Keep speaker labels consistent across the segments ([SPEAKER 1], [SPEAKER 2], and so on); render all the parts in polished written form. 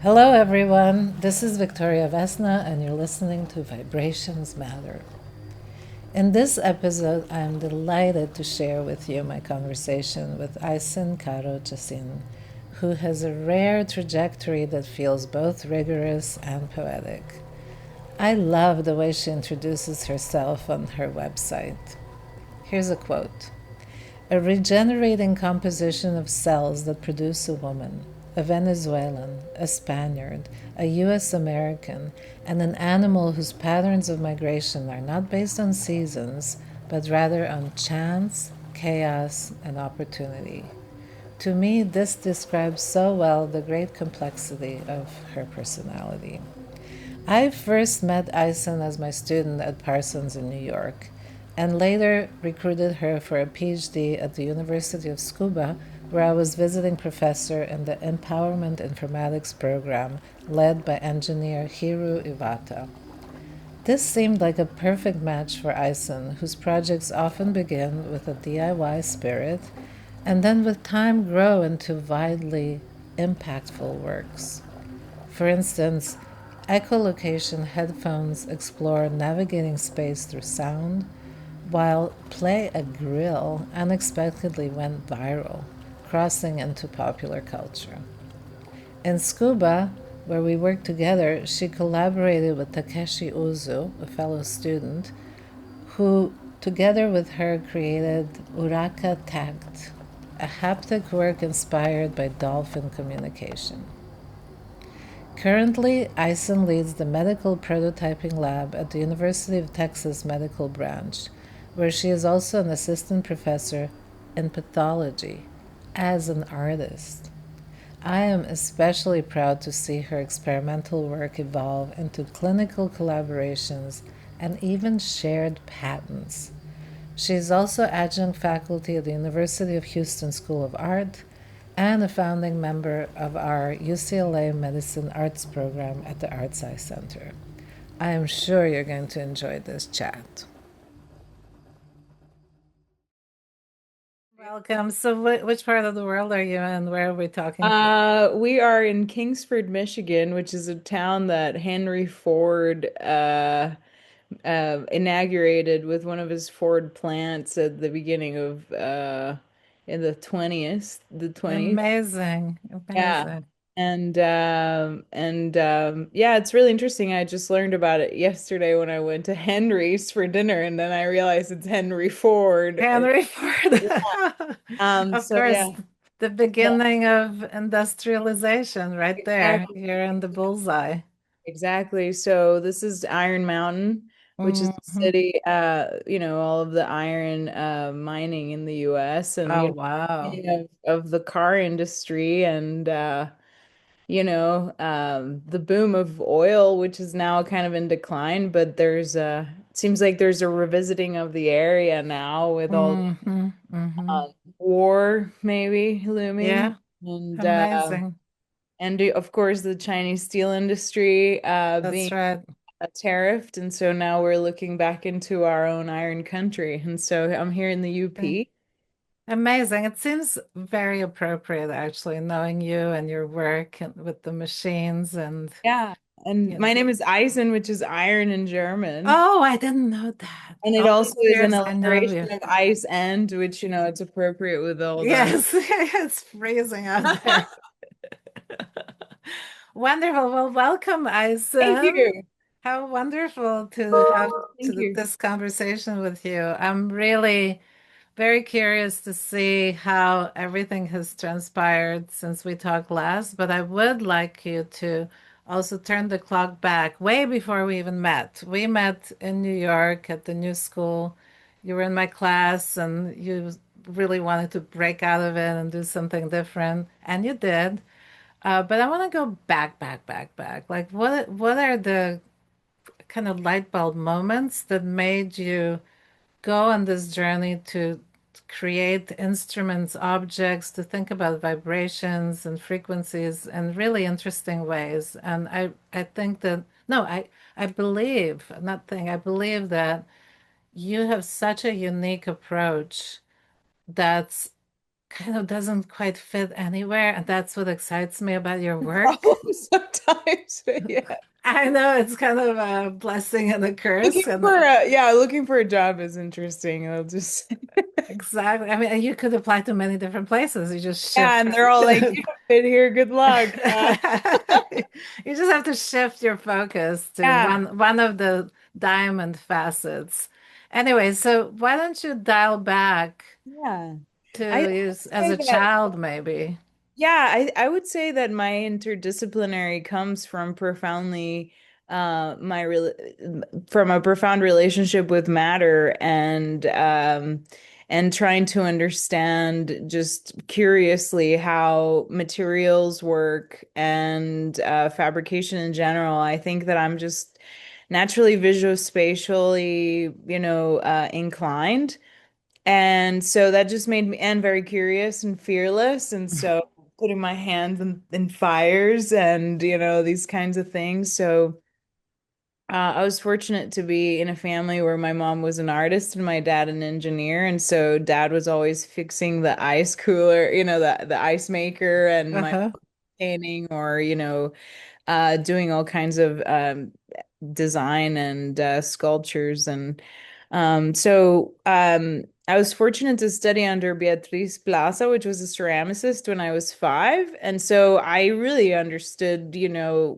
[SPEAKER 1] Hello, everyone. This is Victoria Vesna, and you're listening to Vibrations Matter. In this episode, I am delighted to share with you my conversation with Aisen Caro Chacin, who has a rare trajectory that feels both rigorous and poetic. I love the way she introduces herself on her website. Here's a quote: "A regenerating composition of cells that produce a woman, a Venezuelan, a Spaniard, a US American, and an animal whose patterns of migration are not based on seasons, but rather on chance, chaos, and opportunity." To me, this describes so well the great complexity of her personality. I first met Aisen as my student at Parsons in New York, and later recruited her for a Ph.D. at the University of Tsukuba, where I was visiting professor in the Empowerment Informatics program led by engineer Hiro Iwata. This seemed like a perfect match for Aisen, whose projects often begin with a DIY spirit and then with time grow into widely impactful works. For instance, echolocation headphones explore navigating space through sound, while Play a Grill unexpectedly went viral, crossing into popular culture. In Scuba, where we worked together, she collaborated with Takeshi Ozu, a fellow student, who, together with her, created Uraka Tact, a haptic work inspired by dolphin communication. Currently, Aisen leads the medical prototyping lab at the University of Texas Medical Branch, where she is also an assistant professor in pathology as an artist. I am especially proud to see her experimental work evolve into clinical collaborations and even shared patents. She is also adjunct faculty at the University of Houston School of Art and a founding member of our UCLA Medicine Arts program at the ArtSci Center. I am sure you're going to enjoy this chat. Welcome. So, which part of the world are you in? Where are we talking from?
[SPEAKER 2] We are in Kingsford, Michigan, which is a town that Henry Ford inaugurated with one of his Ford plants at the beginning of in the 20s.
[SPEAKER 1] Amazing.
[SPEAKER 2] Yeah.
[SPEAKER 1] Amazing.
[SPEAKER 2] And yeah, it's really interesting. I just learned about it yesterday when I went to Henry's for dinner, and then I realized it's Henry Ford. And
[SPEAKER 1] Henry Ford. Of
[SPEAKER 2] so yeah.
[SPEAKER 1] course, the beginning of industrialization right there.
[SPEAKER 2] Exactly.
[SPEAKER 1] You're in the bullseye.
[SPEAKER 2] Exactly. So this is Iron Mountain, which is a
[SPEAKER 1] Hmm.
[SPEAKER 2] city, all of the iron mining in the US and
[SPEAKER 1] Oh, wow.
[SPEAKER 2] beginning of the car industry and the boom of oil, which is now kind of in decline, but it seems like there's a revisiting of the area now with all
[SPEAKER 1] Hmm. Hmm.
[SPEAKER 2] war maybe looming
[SPEAKER 1] Yeah,
[SPEAKER 2] and
[SPEAKER 1] amazing.
[SPEAKER 2] of course the Chinese steel industry
[SPEAKER 1] That's
[SPEAKER 2] being
[SPEAKER 1] right.
[SPEAKER 2] tariffed, and so now we're looking back into our own iron country. And so I'm here in the
[SPEAKER 1] Okay.
[SPEAKER 2] UP.
[SPEAKER 1] Amazing. It seems very appropriate, actually, knowing you and your work and with the machines and,
[SPEAKER 2] Yeah. And
[SPEAKER 1] you know.
[SPEAKER 2] my name is Eisen, which is iron in German.
[SPEAKER 1] Oh, I didn't know that.
[SPEAKER 2] And it
[SPEAKER 1] All
[SPEAKER 2] also
[SPEAKER 1] these
[SPEAKER 2] is an
[SPEAKER 1] years I know
[SPEAKER 2] alliteration
[SPEAKER 1] you.
[SPEAKER 2] of ice and, which, it's appropriate with all the.
[SPEAKER 1] Yes, it's freezing out there. Wonderful. Well, welcome,
[SPEAKER 2] Thank
[SPEAKER 1] Aisen.
[SPEAKER 2] you.
[SPEAKER 1] How wonderful to have
[SPEAKER 2] Thank you.
[SPEAKER 1] this conversation with you. I'm really very curious to see how everything has transpired since we talked last, but I would like you to also turn the clock back way before we even met. We met in New York at the new school. You were in my class and you really wanted to break out of it and do something different, and you did. But I want to go back. Like, what are the kind of light bulb moments that made you go on this journey to create instruments, objects, to think about vibrations and frequencies in really interesting ways? And I think that, no, I believe, not think, I believe that you have such a unique approach that's kind of doesn't quite fit anywhere, and that's what excites me about your work.
[SPEAKER 2] problem sometimes. But yeah.
[SPEAKER 1] I know it's kind of a blessing and a curse,
[SPEAKER 2] Looking
[SPEAKER 1] and
[SPEAKER 2] for a yeah, looking for a job is interesting. I'll just
[SPEAKER 1] exactly. I mean, you could apply to many different places. You just
[SPEAKER 2] yeah,
[SPEAKER 1] shift
[SPEAKER 2] and
[SPEAKER 1] from
[SPEAKER 2] they're all like, you don't fit here, good luck.
[SPEAKER 1] you just have to shift your focus to
[SPEAKER 2] Yeah,
[SPEAKER 1] one of the diamond facets. Anyway, so why don't you dial back
[SPEAKER 2] yeah. I
[SPEAKER 1] to use as
[SPEAKER 2] say
[SPEAKER 1] a
[SPEAKER 2] that
[SPEAKER 1] child, maybe?
[SPEAKER 2] yeah, I would say that my interdisciplinary comes from profoundly my real from a profound relationship with matter and trying to understand just curiously how materials work and fabrication in general. I think that I'm just naturally visuospatially, inclined. And so that just made me and very curious and fearless. And so putting my hands in fires and, these kinds of things. So I was fortunate to be in a family where my mom was an artist and my dad an engineer. And so dad was always fixing the ice cooler, the ice maker, and my
[SPEAKER 1] Uh-huh.
[SPEAKER 2] painting or, doing all kinds of design and sculptures. And I was fortunate to study under Beatriz Plaza, which was a ceramicist when I was 5. And so I really understood,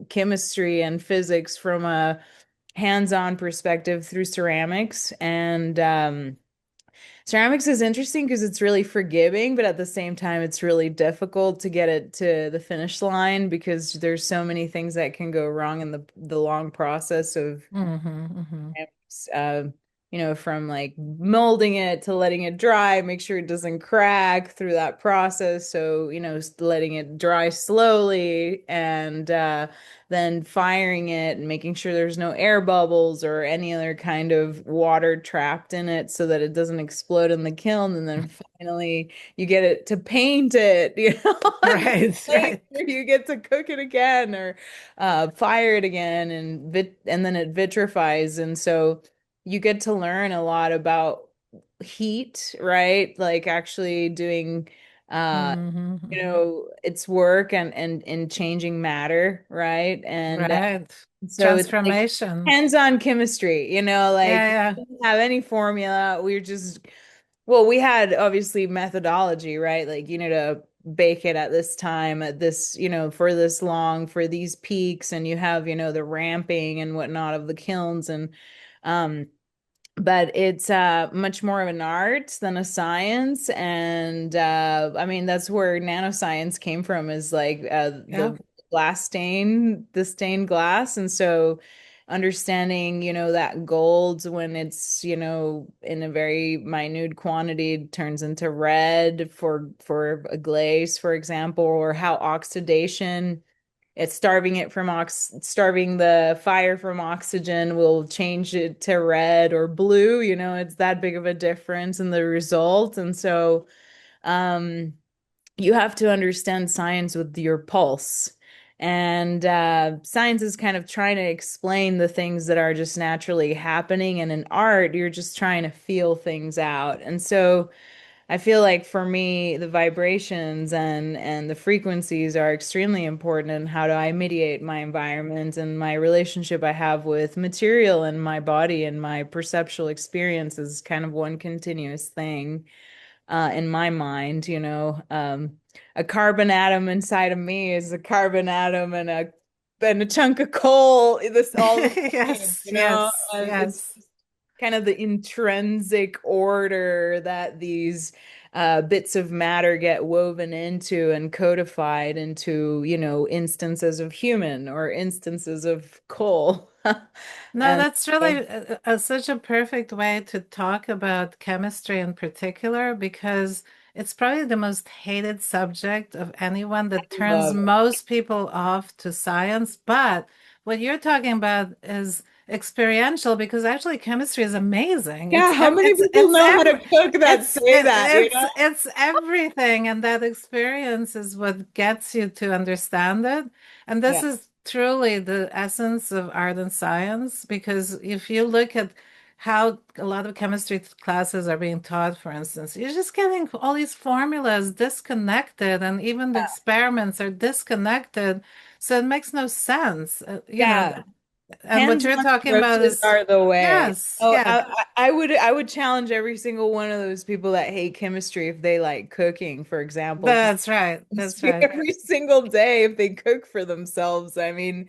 [SPEAKER 2] chemistry and physics from a hands-on perspective through ceramics. And ceramics is interesting because it's really forgiving, but at the same time, it's really difficult to get it to the finish line because there's so many things that can go wrong in the long process of
[SPEAKER 1] Hmm.
[SPEAKER 2] ceramics. From like molding it to letting it dry, make sure it doesn't crack through that process. So, letting it dry slowly and then firing it and making sure there's no air bubbles or any other kind of water trapped in it so that it doesn't explode in the kiln. And then finally you get it to paint it, and
[SPEAKER 1] Right,
[SPEAKER 2] later
[SPEAKER 1] right.
[SPEAKER 2] you get to cook it again or fire it again and then it vitrifies. And so you get to learn a lot about heat, right? Like actually doing uh
[SPEAKER 1] Hmm. Hmm.
[SPEAKER 2] its work and changing matter, right? And
[SPEAKER 1] Right.
[SPEAKER 2] so it's like
[SPEAKER 1] Transformation.
[SPEAKER 2] hands-on chemistry, like
[SPEAKER 1] Yeah,
[SPEAKER 2] we
[SPEAKER 1] yeah.
[SPEAKER 2] didn't have any formula. We were just well, we had obviously methodology, right? Like you need to bake it at this time, at this, for this long, for these peaks, and you have, the ramping and whatnot of the kilns and um but it's much more of an art than a science. And I mean that's where nanoscience came from, is like
[SPEAKER 1] Yeah.
[SPEAKER 2] the stained glass. And so understanding, that gold when it's, in a very minute quantity turns into red for a glaze, for example, or how oxidation, it's starving the fire from oxygen will change it to red or blue. It's that big of a difference in the result. And so um, you have to understand science with your pulse. And science is kind of trying to explain the things that are just naturally happening. And in art, you're just trying to feel things out. And so I feel like for me, the vibrations and the frequencies are extremely important in how do I mediate my environment and my relationship I have with material and my body and my perceptual experience is kind of one continuous thing in my mind, a carbon atom inside of me is a carbon atom and a chunk of coal. This all the same,
[SPEAKER 1] Yes, yes,
[SPEAKER 2] and it's
[SPEAKER 1] yes.
[SPEAKER 2] kind of the intrinsic order that these bits of matter get woven into and codified into, instances of human or instances of coal.
[SPEAKER 1] No,
[SPEAKER 2] And
[SPEAKER 1] that's
[SPEAKER 2] so,
[SPEAKER 1] really such a perfect way to talk about chemistry in particular because it's probably the most hated subject of anyone that
[SPEAKER 2] I
[SPEAKER 1] turns
[SPEAKER 2] love it.
[SPEAKER 1] most people off to science. But what you're talking about is experiential because actually chemistry is amazing.
[SPEAKER 2] Yeah, how many people know how to cook that say that,
[SPEAKER 1] It's everything, and that experience is what gets you to understand it. And this
[SPEAKER 2] Yeah.
[SPEAKER 1] is truly the essence of art and science because if you look at how a lot of chemistry classes are being taught, for instance. You're just getting all these formulas disconnected, and even the experiments are disconnected. So it makes no sense.
[SPEAKER 2] Yeah.
[SPEAKER 1] And what you're
[SPEAKER 2] Hands-on
[SPEAKER 1] talking about
[SPEAKER 2] approaches
[SPEAKER 1] is,
[SPEAKER 2] are the way.
[SPEAKER 1] yes,
[SPEAKER 2] Oh,
[SPEAKER 1] yeah,
[SPEAKER 2] I would challenge every single one of those people that hate chemistry if they like cooking, for example, to
[SPEAKER 1] that's right. That's
[SPEAKER 2] chemistry
[SPEAKER 1] right.
[SPEAKER 2] every single day if they cook for themselves. I mean,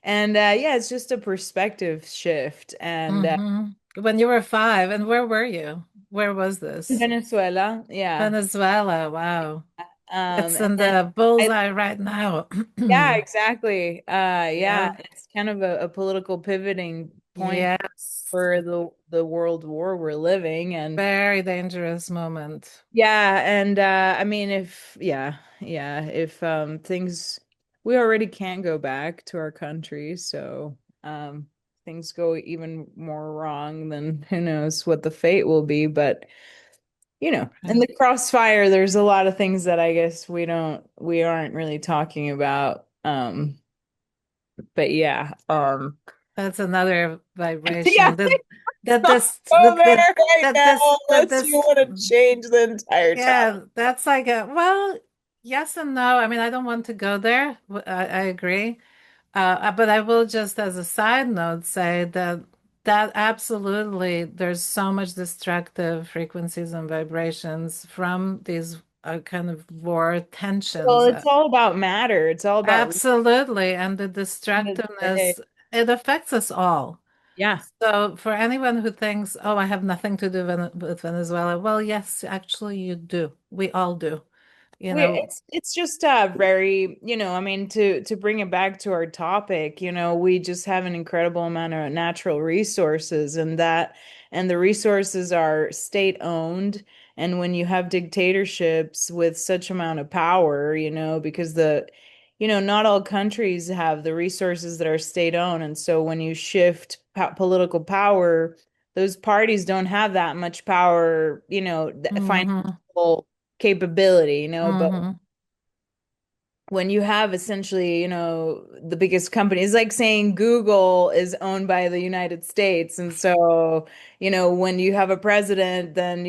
[SPEAKER 2] and yeah, it's just a perspective shift. And
[SPEAKER 1] When you were 5, and where were you? Where was this?
[SPEAKER 2] Venezuela, yeah.
[SPEAKER 1] Venezuela. Wow. It's in
[SPEAKER 2] And
[SPEAKER 1] the
[SPEAKER 2] I,
[SPEAKER 1] bullseye right now.
[SPEAKER 2] yeah, exactly. Yeah,
[SPEAKER 1] Yeah.
[SPEAKER 2] it's kind of a political pivoting point
[SPEAKER 1] Yes.
[SPEAKER 2] for the world war we're living, and
[SPEAKER 1] Very dangerous moment.
[SPEAKER 2] yeah, and I mean, if things, we already can't go back to our country, so things go even more wrong, then who knows what the fate will be. But in
[SPEAKER 1] Right.
[SPEAKER 2] the crossfire, there's a lot of things that I guess we aren't really talking about. But yeah,
[SPEAKER 1] That's another
[SPEAKER 2] yeah,
[SPEAKER 1] vibration.
[SPEAKER 2] let's not go there right now
[SPEAKER 1] That
[SPEAKER 2] unless you
[SPEAKER 1] this,
[SPEAKER 2] want to change the entire topic.
[SPEAKER 1] yeah, that's like well, yes and no. I mean, I don't want to go there. I agree. But I will just, as a side note, say that absolutely there's so much destructive frequencies and vibrations from these kind of war
[SPEAKER 2] Well,
[SPEAKER 1] tensions.
[SPEAKER 2] it's all about matter. It's all about
[SPEAKER 1] Absolutely, and the
[SPEAKER 2] end of the day.
[SPEAKER 1] destructiveness, it affects us all.
[SPEAKER 2] Yeah.
[SPEAKER 1] So for anyone who thinks, "Oh, I have nothing to do with Venezuela," well, yes, actually, you do. We all do. You know.
[SPEAKER 2] It's just very, I mean, to bring it back to our topic, we just have an incredible amount of natural resources, and the resources are state owned. And when you have dictatorships with such amount of power, because not all countries have the resources that are state owned. And so when you shift political power, those parties don't have that much power,
[SPEAKER 1] Hmm.
[SPEAKER 2] financial capability, but
[SPEAKER 1] Hmm.
[SPEAKER 2] when you have essentially, the biggest company, it's like saying Google is owned by the United States. And so, when you have a president, then,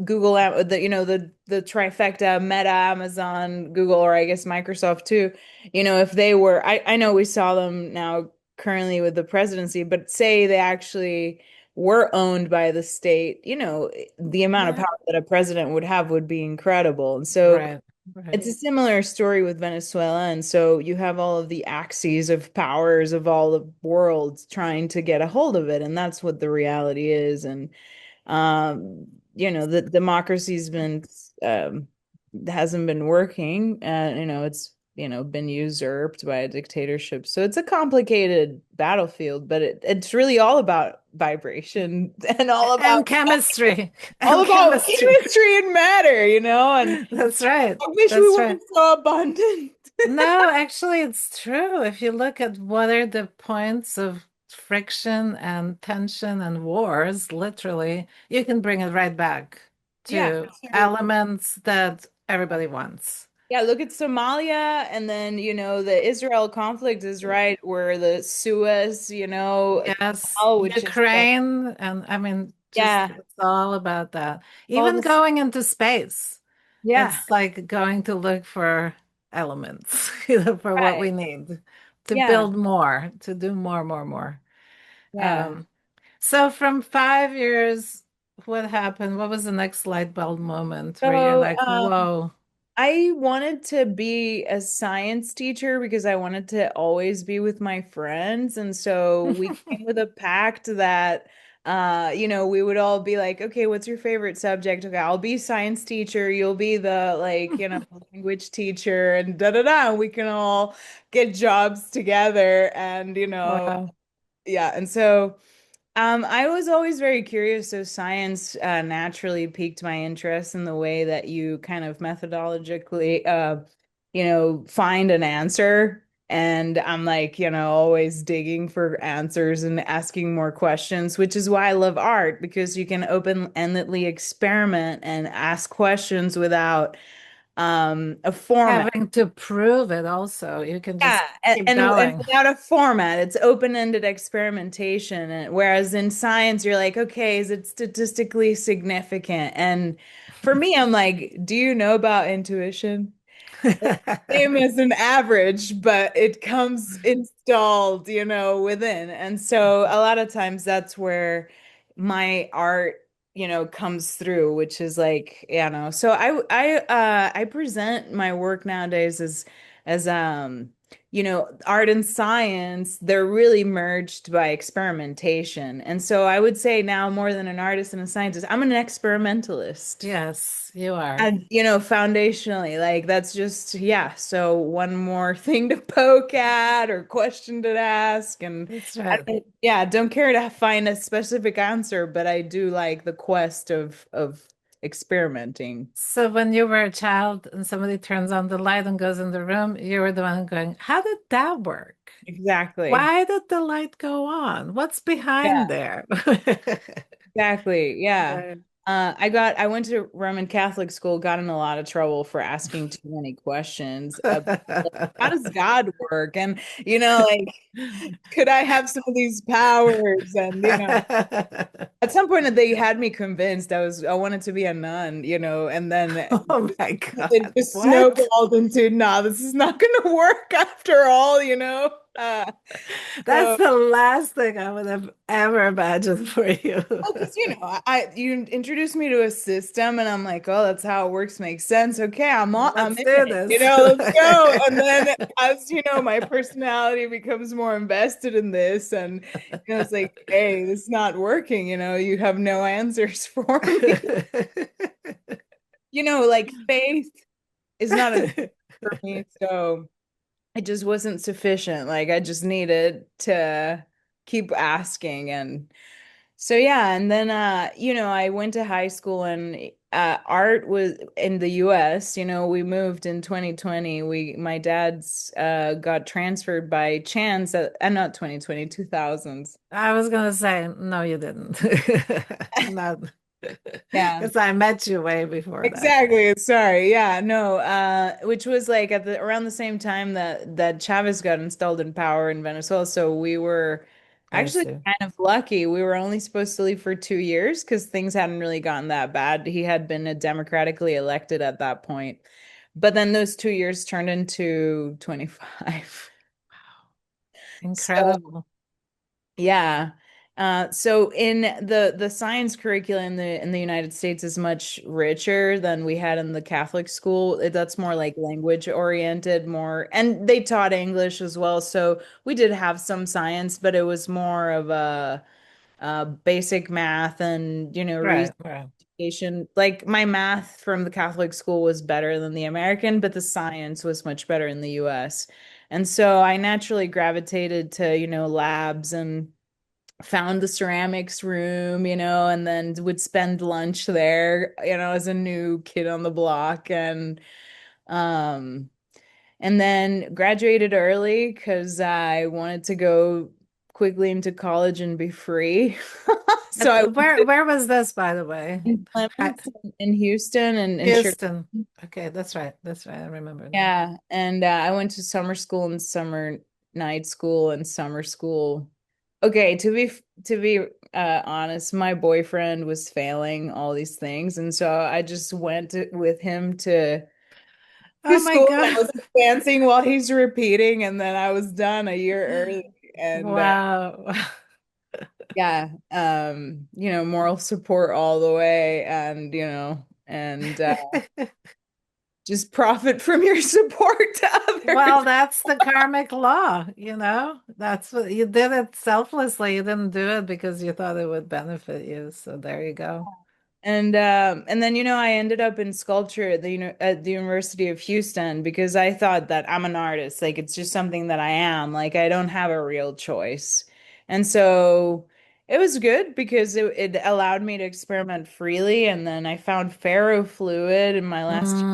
[SPEAKER 2] Google, the trifecta, Meta, Amazon, Google, or I guess Microsoft too, if they were, I know we saw them now currently with the presidency, but say they actually were owned by the state, the amount of
[SPEAKER 1] Yeah.
[SPEAKER 2] power that a president would have would be incredible. And so,
[SPEAKER 1] Right. Right.
[SPEAKER 2] it's a similar story with Venezuela. And so you have all of the axes of powers of all the worlds trying to get a hold of it. And that's what the reality is. And, the democracy's been, hasn't been working. It's, been usurped by a dictatorship. So it's a complicated battlefield, but it's really all about vibration and
[SPEAKER 1] And chemistry.
[SPEAKER 2] all
[SPEAKER 1] And
[SPEAKER 2] about
[SPEAKER 1] chemistry.
[SPEAKER 2] chemistry and matter, and
[SPEAKER 1] That's right.
[SPEAKER 2] I wish we
[SPEAKER 1] That's right.
[SPEAKER 2] weren't so abundant.
[SPEAKER 1] No, actually, it's true. If you look at what are the points of friction and tension and wars, literally, you can bring it right back
[SPEAKER 2] Yeah.
[SPEAKER 1] to
[SPEAKER 2] So,
[SPEAKER 1] elements that everybody wants.
[SPEAKER 2] yeah, look at Somalia, and then, the Israel conflict is right where the Suez,
[SPEAKER 1] Yes,
[SPEAKER 2] canal, which is
[SPEAKER 1] Ukraine, and I mean, just
[SPEAKER 2] yeah,
[SPEAKER 1] it's all about that.
[SPEAKER 2] all
[SPEAKER 1] Even
[SPEAKER 2] this,
[SPEAKER 1] going into space,
[SPEAKER 2] yeah,
[SPEAKER 1] it's like going to look for elements, for what
[SPEAKER 2] right.
[SPEAKER 1] we need to
[SPEAKER 2] Yeah.
[SPEAKER 1] build more, to do more, more, more.
[SPEAKER 2] Yeah.
[SPEAKER 1] Um, so from 5 years, what happened? What was the next light bulb moment where you're
[SPEAKER 2] So,
[SPEAKER 1] like, whoa,
[SPEAKER 2] I wanted to be a science teacher because I wanted to always be with my friends. And so we came with a pact that, we would all be like, okay, what's your favorite subject? Okay, I'll be science teacher. You'll be the like, language teacher and da da da. And we can all get jobs together and,
[SPEAKER 1] wow.
[SPEAKER 2] yeah. And so I was always very curious, so science naturally piqued my interest in the way that you kind of methodologically, find an answer. And I'm like, always digging for answers and asking more questions, which is why I love art because you can open-endedly experiment and ask questions without a format.
[SPEAKER 1] Having to prove it also. You can just
[SPEAKER 2] Yeah, and,
[SPEAKER 1] keep
[SPEAKER 2] and
[SPEAKER 1] going.
[SPEAKER 2] without a format, it's open-ended experimentation. And whereas in science, you're like, okay, is it statistically significant? And for me, I'm like, do you know about intuition? Same as an average, but it comes installed, within. And so a lot of times that's where my art, comes through, which is like, So I present my work nowadays as art and science, they're really merged by experimentation. And so I would say now more than an artist and a scientist, I'm an experimentalist.
[SPEAKER 1] Yes, you are.
[SPEAKER 2] And foundationally, like that's just, yeah. So one more thing to poke at or question to ask. And
[SPEAKER 1] That's
[SPEAKER 2] I
[SPEAKER 1] right.
[SPEAKER 2] don't, yeah, don't care to find a specific answer, but I do like the quest of experimenting.
[SPEAKER 1] So when you were a child and somebody turns on the light and goes in the room, you were the one going, how did that work?
[SPEAKER 2] Exactly.
[SPEAKER 1] Why did the light go on? What's behind
[SPEAKER 2] Yeah,
[SPEAKER 1] there?
[SPEAKER 2] exactly. Yeah.
[SPEAKER 1] Right.
[SPEAKER 2] I went to Roman Catholic school, got in a lot of trouble for asking too many questions. Like, how does God work? And, like, could I have some of these powers? And, at some point they had me convinced I wanted to be a nun, and then
[SPEAKER 1] Oh my
[SPEAKER 2] it
[SPEAKER 1] God.
[SPEAKER 2] just
[SPEAKER 1] What?
[SPEAKER 2] snowballed into, nah, this is not gonna work after all.
[SPEAKER 1] That's
[SPEAKER 2] So
[SPEAKER 1] the last thing I would have ever imagined for you.
[SPEAKER 2] well, because you introduced me to a system, and I'm like, oh, that's how it works. Makes sense. Okay, I'm
[SPEAKER 1] Let's
[SPEAKER 2] in
[SPEAKER 1] do
[SPEAKER 2] it.
[SPEAKER 1] this.
[SPEAKER 2] Let's go. And then as my personality becomes more invested in this, and it's like, hey, this is not working. You have no answers for me. Like faith is not enough for me, so it just wasn't sufficient. Like I just needed to keep asking. And so yeah, and then I went to high school, and art was in the US. We moved in 2020. My dad's got transferred by chance not 2020, 2000s.
[SPEAKER 1] I was gonna say, no, you didn't. Not
[SPEAKER 2] Yeah.
[SPEAKER 1] because I met you way before that.
[SPEAKER 2] Exactly. Sorry. Yeah, no, which was like at the around the same time that Chavez got installed in power in Venezuela. So we were
[SPEAKER 1] I
[SPEAKER 2] actually
[SPEAKER 1] see.
[SPEAKER 2] kind of lucky. We were only supposed to leave for 2 years because things hadn't really gotten that bad. He had been democratically elected at that point. But then those 2 years turned into 25. So
[SPEAKER 1] Incredible.
[SPEAKER 2] yeah. So in the science curricula in the United States is much richer than we had in the Catholic school. That's more like language oriented, more, and they taught English as well. So we did have some science, but it was more of a, basic math and
[SPEAKER 1] Right, right.
[SPEAKER 2] reason. Like my math from the Catholic school was better than the American, but the science was much better in the US. And so I naturally gravitated to labs and found the ceramics room, and then would spend lunch there, as a new kid on the block. Um and then graduated early because I wanted to go quickly into college and be free. So I went
[SPEAKER 1] Where was this, by the way?
[SPEAKER 2] in
[SPEAKER 1] I,
[SPEAKER 2] Clements in Houston and sure.
[SPEAKER 1] Houston. Okay, that's right. That's right. I remember now.
[SPEAKER 2] Yeah, and I went to summer school and summer night school and summer school. Okay, to be honest, my boyfriend was failing all these things, and so I just with him to
[SPEAKER 1] Oh my
[SPEAKER 2] school, and I
[SPEAKER 1] God.
[SPEAKER 2] was advancing while he's repeating, and then I was done a year early. And
[SPEAKER 1] Wow.
[SPEAKER 2] yeah, moral support all the way, and just profit from your support to
[SPEAKER 1] Well,
[SPEAKER 2] others.
[SPEAKER 1] that's the karmic law, you know? That's what you did it selflessly. You didn't do it because you thought it would benefit you. So there you go.
[SPEAKER 2] And then I ended up in sculpture at the University of Houston because I thought that I'm an artist, like it's just something that I am, like I don't have a real choice. And so it was good because it allowed me to experiment freely. And then I found ferrofluid in my last year.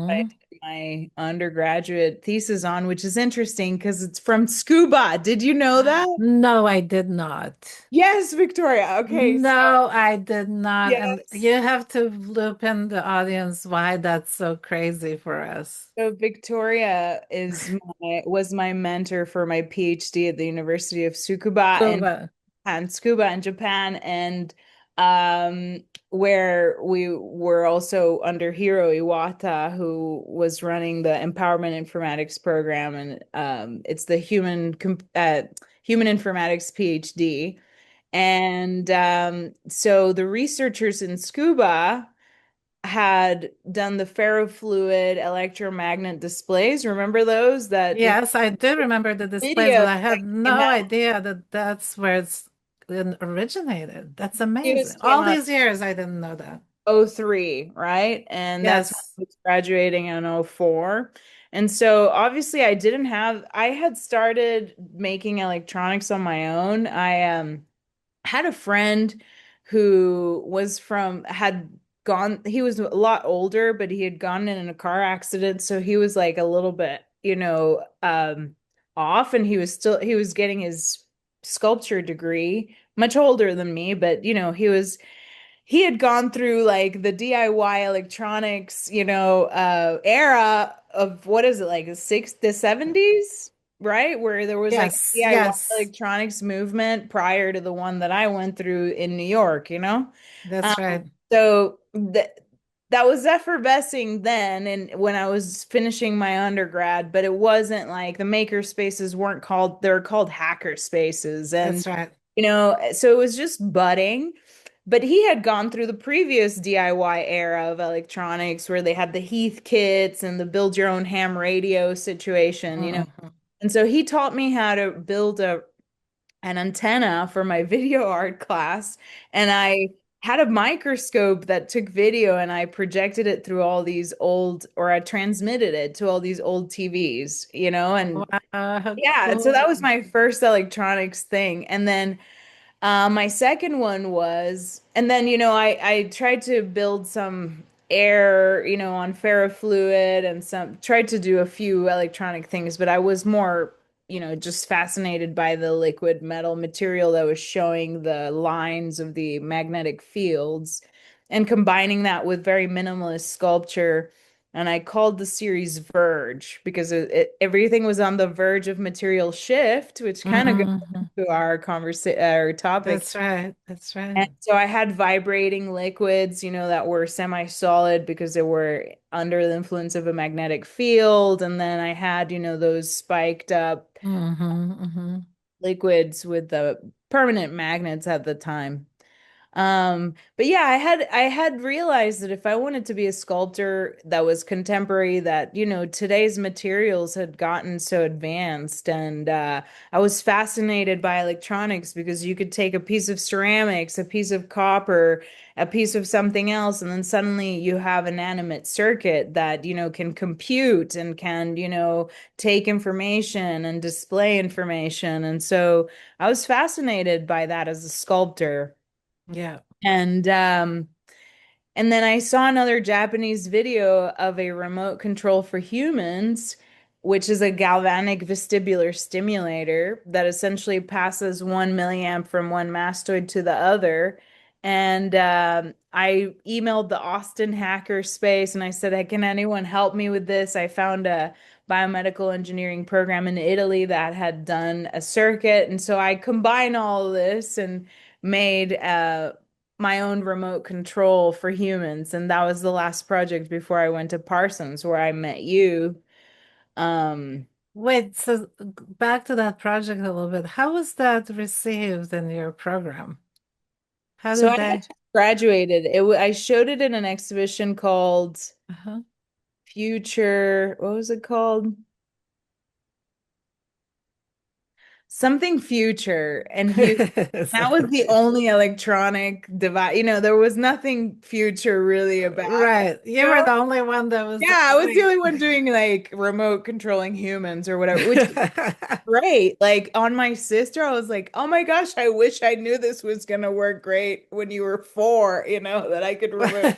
[SPEAKER 2] I
[SPEAKER 1] Hmm.
[SPEAKER 2] did my undergraduate thesis on, which is interesting because it's from scuba. Did you know that?
[SPEAKER 1] No, I did not.
[SPEAKER 2] Yes, Victoria. Okay, so
[SPEAKER 1] No, I did not. And
[SPEAKER 2] yes.
[SPEAKER 1] you have to loop in the audience why that's so crazy for us.
[SPEAKER 2] So Victoria was my mentor for my PhD at the University of Tsukuba
[SPEAKER 1] Cuba.
[SPEAKER 2] and Tsukuba in Japan, and where we were also under Hiro Iwata, who was running the Empowerment Informatics program, and it's the Human Informatics PhD. And so the researchers in Tsukuba had done the ferrofluid electromagnet displays. Remember those that the
[SPEAKER 1] Yes, I do remember the displays,
[SPEAKER 2] video
[SPEAKER 1] but
[SPEAKER 2] that
[SPEAKER 1] I had
[SPEAKER 2] came
[SPEAKER 1] no
[SPEAKER 2] out,
[SPEAKER 1] idea that that's where it's originated. That's
[SPEAKER 2] news
[SPEAKER 1] amazing.
[SPEAKER 2] came
[SPEAKER 1] All
[SPEAKER 2] out
[SPEAKER 1] these years, I didn't know that.
[SPEAKER 2] 03, right? And that's when
[SPEAKER 1] Yes,
[SPEAKER 2] I was graduating in 04. And so obviously I had started making electronics on my own. I had a friend who had gone, he was a lot older, but he had gone in a car accident. So he was like a little bit, off, and he was getting his sculpture degree, much older than me, but he had gone through like the DIY electronics, era of what is it, like the 70s, right? Where there was like a
[SPEAKER 1] yes,
[SPEAKER 2] DIY
[SPEAKER 1] yes.
[SPEAKER 2] electronics movement prior to the one that I went through in New York. Um,
[SPEAKER 1] That's right.
[SPEAKER 2] so that was effervescing then, and when I was finishing my undergrad, but it wasn't like the maker spaces weren't called, they're called hacker spaces. And
[SPEAKER 1] That's right.
[SPEAKER 2] so it was just budding. But he had gone through the previous DIY era of electronics where they had the Heath kits and the build your own ham radio situation.
[SPEAKER 1] Mhm.
[SPEAKER 2] And so he taught me how to build an antenna for my video art class. And I had a microscope that took video, and I projected it through or I transmitted it to all these old TVs. And
[SPEAKER 1] Wow, how
[SPEAKER 2] yeah, and so that
[SPEAKER 1] cool.
[SPEAKER 2] was my first electronics thing. And then my second one was, and then, I tried to build some air, on ferrofluid, and tried to do a few electronic things, but I was more, just fascinated by the liquid metal material that was showing the lines of the magnetic fields and combining that with very minimalist sculpture. And I called the series Verge because everything was on the verge of material shift, which kind of
[SPEAKER 1] Mhm.
[SPEAKER 2] to our conversation, our topic.
[SPEAKER 1] That's right. That's right.
[SPEAKER 2] And so I had vibrating liquids, that were semi-solid because they were under the influence of a magnetic field. And then I had, those spiked up
[SPEAKER 1] Hmm.
[SPEAKER 2] liquids with the permanent magnets at the time. But yeah, I had realized that if I wanted to be a sculptor that was contemporary, that, today's materials had gotten so advanced, and I was fascinated by electronics because you could take a piece of ceramics, a piece of copper, a piece of something else, and then suddenly you have an animate circuit that, can compute and can, take information and display information. And so I was fascinated by that as a sculptor.
[SPEAKER 1] Yeah.
[SPEAKER 2] And and then I saw another Japanese video of a remote control for humans, which is a galvanic vestibular stimulator that essentially passes 1 milliamp from one mastoid to the other. And I emailed the Austin hacker space and I said, "Hey, can anyone help me with this?" I found a biomedical engineering program in Italy that had done a circuit. And so I combined all of this and made my own remote control for humans. And that was the last project before I went to Parsons, where I met you. Um,
[SPEAKER 1] Wait, so back to that project a little bit. How was that received in your program? How
[SPEAKER 2] so
[SPEAKER 1] did
[SPEAKER 2] I had
[SPEAKER 1] they?
[SPEAKER 2] just graduated. I showed it in an exhibition called
[SPEAKER 1] Uh-huh.
[SPEAKER 2] Future, what was it called? something future, and that was the
[SPEAKER 1] Something.
[SPEAKER 2] only electronic device. There was nothing future really about it.
[SPEAKER 1] Right.
[SPEAKER 2] You
[SPEAKER 1] You were
[SPEAKER 2] know?
[SPEAKER 1] the only one that was
[SPEAKER 2] Yeah, I was the
[SPEAKER 1] doing
[SPEAKER 2] only one doing like remote controlling humans or whatever, which is
[SPEAKER 1] it.
[SPEAKER 2] great. Like on my sister, I was like, oh my gosh, I wish I knew this was gonna work great when you were 4, that I could remote.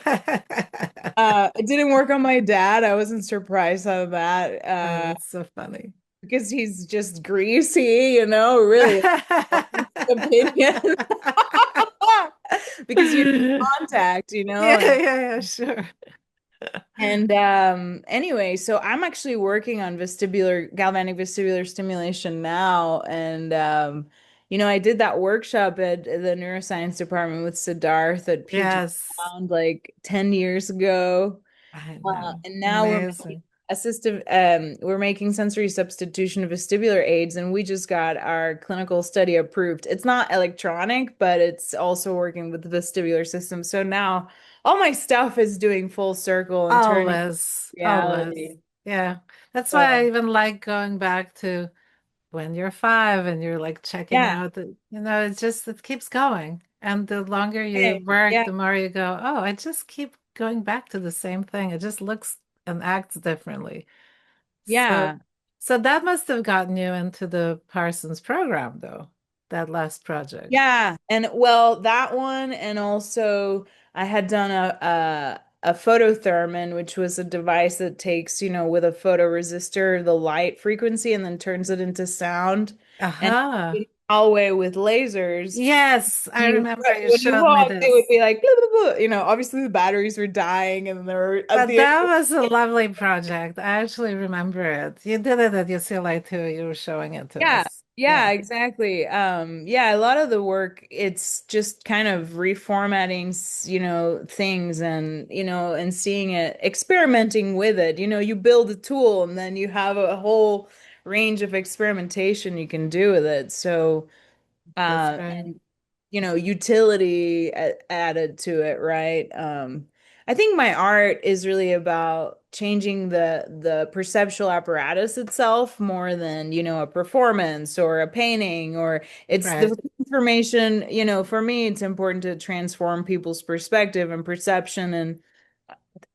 [SPEAKER 2] It didn't work on my dad. I wasn't surprised of that.
[SPEAKER 1] Oh, that's so funny.
[SPEAKER 2] Because he's just greasy, really opinion. Because you need contact,
[SPEAKER 1] Yeah,
[SPEAKER 2] and
[SPEAKER 1] yeah, sure.
[SPEAKER 2] anyway, so I'm actually working on galvanic vestibular stimulation now. And I did that workshop at the neuroscience department with Siddharth at Puget
[SPEAKER 1] Yes,
[SPEAKER 2] Sound like 10 years ago.
[SPEAKER 1] I know.
[SPEAKER 2] And now
[SPEAKER 1] Amazing.
[SPEAKER 2] we're making sensory substitution of vestibular aids, and we just got our clinical study approved. It's not electronic, but it's also working with the vestibular system. So now all my stuff is doing full circle and turning
[SPEAKER 1] Always, always.
[SPEAKER 2] reality.
[SPEAKER 1] Yeah. That's why I
[SPEAKER 2] So
[SPEAKER 1] even like going back to when you're 5 and you're like checking
[SPEAKER 2] yeah,
[SPEAKER 1] out it keeps going. And the longer you
[SPEAKER 2] okay,
[SPEAKER 1] work,
[SPEAKER 2] yeah,
[SPEAKER 1] the more you go, oh, I just keep going back to the same thing. It just looks and acts differently. So,
[SPEAKER 2] yeah.
[SPEAKER 1] so that must have gotten you into the Parsons program, though, that last project.
[SPEAKER 2] Yeah, and well, that one, and also I had done a photothermin, which was a device that takes, with a photoresistor, the light frequency and then turns it into sound. And
[SPEAKER 1] Aha.
[SPEAKER 2] in the hallway with lasers,
[SPEAKER 1] Yes, I remember you
[SPEAKER 2] when you
[SPEAKER 1] showed me
[SPEAKER 2] walk, they would
[SPEAKER 1] this.
[SPEAKER 2] be like, blah, blah, blah. Obviously the batteries were dying, and they were at
[SPEAKER 1] But
[SPEAKER 2] the end.
[SPEAKER 1] that was a lovely project. I actually remember it. You did it at UCLA too. You were showing it to
[SPEAKER 2] Yeah,
[SPEAKER 1] us.
[SPEAKER 2] yeah,
[SPEAKER 1] Yeah.
[SPEAKER 2] exactly. Yeah, a lot of the work, it's just kind of reformatting, things, and seeing it, experimenting with it. You build a tool and then you have a whole range of experimentation you can do with it. So,
[SPEAKER 1] That's right.
[SPEAKER 2] and utility added to it, right? I think my art is really about changing the perceptual apparatus itself more than, a performance or a painting, or it's
[SPEAKER 1] Right.
[SPEAKER 2] the information, for me, it's important to transform people's perspective and perception and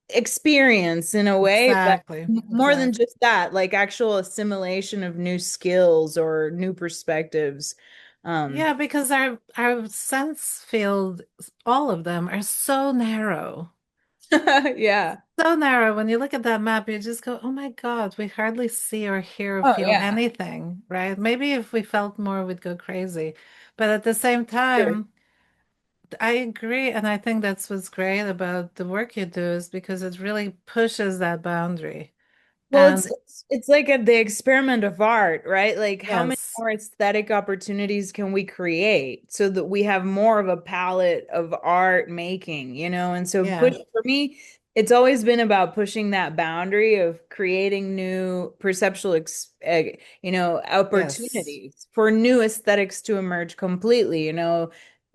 [SPEAKER 2] experience in a way, but
[SPEAKER 1] Exactly.
[SPEAKER 2] more than
[SPEAKER 1] Exactly.
[SPEAKER 2] just that, like actual assimilation of new skills or new perspectives. Um,
[SPEAKER 1] Yeah, because our sense field, all of them are so narrow.
[SPEAKER 2] yeah.
[SPEAKER 1] So narrow. When you look at that map, you just go, oh my God, we hardly see or hear or
[SPEAKER 2] Oh,
[SPEAKER 1] feel
[SPEAKER 2] yeah.
[SPEAKER 1] anything, right? Maybe if we felt more, we'd go crazy. But at the same
[SPEAKER 2] Sure.
[SPEAKER 1] time, I agree. And I think that's what's great about the work you do is because it really pushes that boundary.
[SPEAKER 2] Well, it's
[SPEAKER 1] And
[SPEAKER 2] it's, it's like the experiment of art, right? Like how many
[SPEAKER 1] yes,
[SPEAKER 2] more aesthetic opportunities can we create so that we have more of a palette of art making, And so
[SPEAKER 1] yeah,
[SPEAKER 2] for me, it's always been about pushing that boundary of creating new perceptual
[SPEAKER 1] yes,
[SPEAKER 2] opportunities for new aesthetics to emerge completely,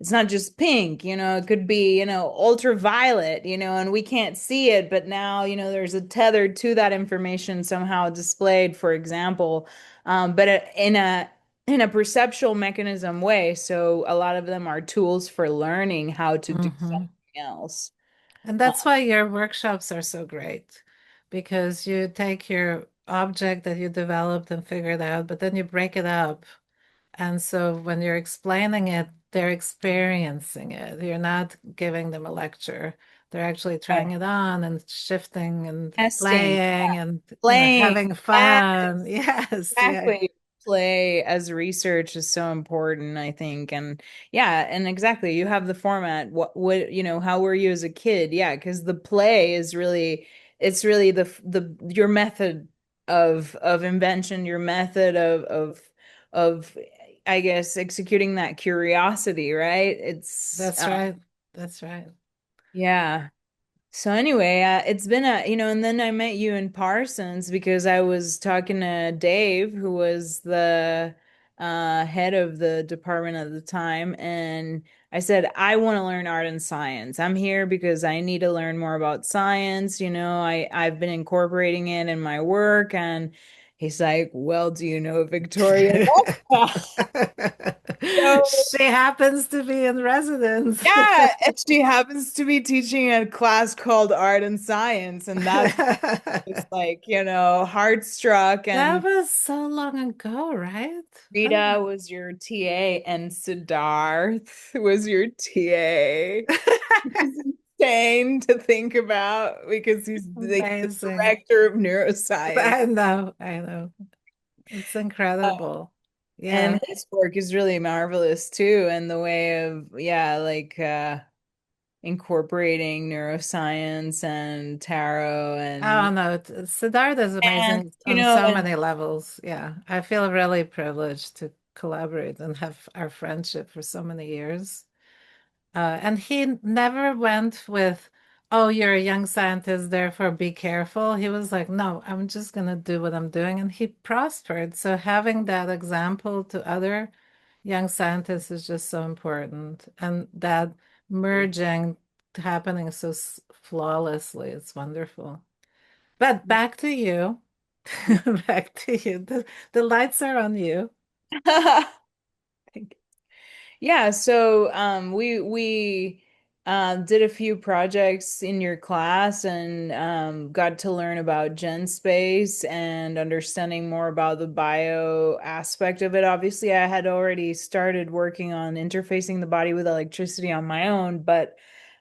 [SPEAKER 2] It's not just pink, it could be, ultraviolet, and we can't see it, but now, there's a tether to that information somehow displayed, for example, but in a perceptual mechanism way. So a lot of them are tools for learning how to do
[SPEAKER 1] hmm.
[SPEAKER 2] something else.
[SPEAKER 1] And
[SPEAKER 2] Uh,
[SPEAKER 1] that's why your workshops are so great because you take your object that you developed and figured out, but then you break it up. And so when you're explaining it, they're experiencing it. You're not giving them a lecture. They're actually
[SPEAKER 2] yeah.
[SPEAKER 1] trying it on and shifting and
[SPEAKER 2] Testing,
[SPEAKER 1] playing and,
[SPEAKER 2] playing.
[SPEAKER 1] having
[SPEAKER 2] Yes.
[SPEAKER 1] fun. Yes, yeah.
[SPEAKER 2] Exactly. Play as research is so important, I think. And yeah, and exactly, you have the format. How were you as a kid? Yeah, because the play is really, it's really the your method of invention, your method of I guess executing that curiosity, right? It's
[SPEAKER 1] That's right. That's right.
[SPEAKER 2] yeah. So anyway, it's been and then I met you in Parsons because I was talking to Dave, who was the head of the department at the time, and I said, I want to learn art and science. I'm here because I need to learn more about science. I've been incorporating it in my work, and He's like, well, do you know Victoria Vesna? So
[SPEAKER 1] She happens to be in residence.
[SPEAKER 2] yeah, and she happens to be teaching a class called Art and Science, and that's just like, heart struck.
[SPEAKER 1] That
[SPEAKER 2] And
[SPEAKER 1] was so long ago, right?
[SPEAKER 2] Rita was your TA, and Siddharth was your TA. It's insane to think about because he's like the
[SPEAKER 1] Amazing.
[SPEAKER 2] director of neuroscience.
[SPEAKER 1] I know, I know. It's incredible.
[SPEAKER 2] And
[SPEAKER 1] Yeah.
[SPEAKER 2] his work is really marvelous too, and the way of, yeah, like incorporating neuroscience and tarot
[SPEAKER 1] Oh
[SPEAKER 2] and
[SPEAKER 1] no, Siddhartha is
[SPEAKER 2] and
[SPEAKER 1] amazing on so
[SPEAKER 2] and
[SPEAKER 1] many levels. Yeah. I feel really privileged to collaborate and have our friendship for so many years. And he never went with, oh, you're a young scientist, therefore be careful. He was like, no, I'm just going to do what I'm doing. And he prospered. So having that example to other young scientists is just so important. And that merging happening so flawlessly, it's wonderful. But back to you. Back to you. The lights are on you.
[SPEAKER 2] yeah, so we did a few projects in your class and got to learn about Gen Space and understanding more about the bio aspect of it. Obviously, I had already started working on interfacing the body with electricity on my own, but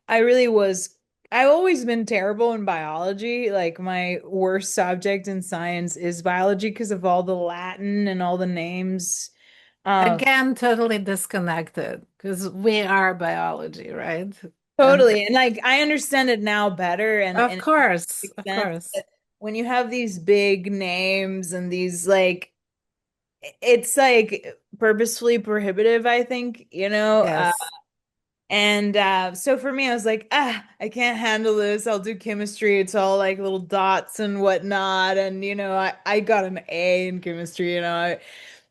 [SPEAKER 2] I really was I've always been terrible in biology. Like my worst subject in science is biology because of all the Latin and all the names. Um,
[SPEAKER 1] Again, totally disconnected because we are biology, right? And
[SPEAKER 2] Totally. And like I understand it now better and it makes
[SPEAKER 1] of
[SPEAKER 2] sense.
[SPEAKER 1] course.
[SPEAKER 2] But when you have these big names and these like it's like purposefully prohibitive, I think,
[SPEAKER 1] Yes.
[SPEAKER 2] and so for me, I was like, I can't handle this. I'll do chemistry. It's all like little dots and whatnot. And, I got an A in chemistry,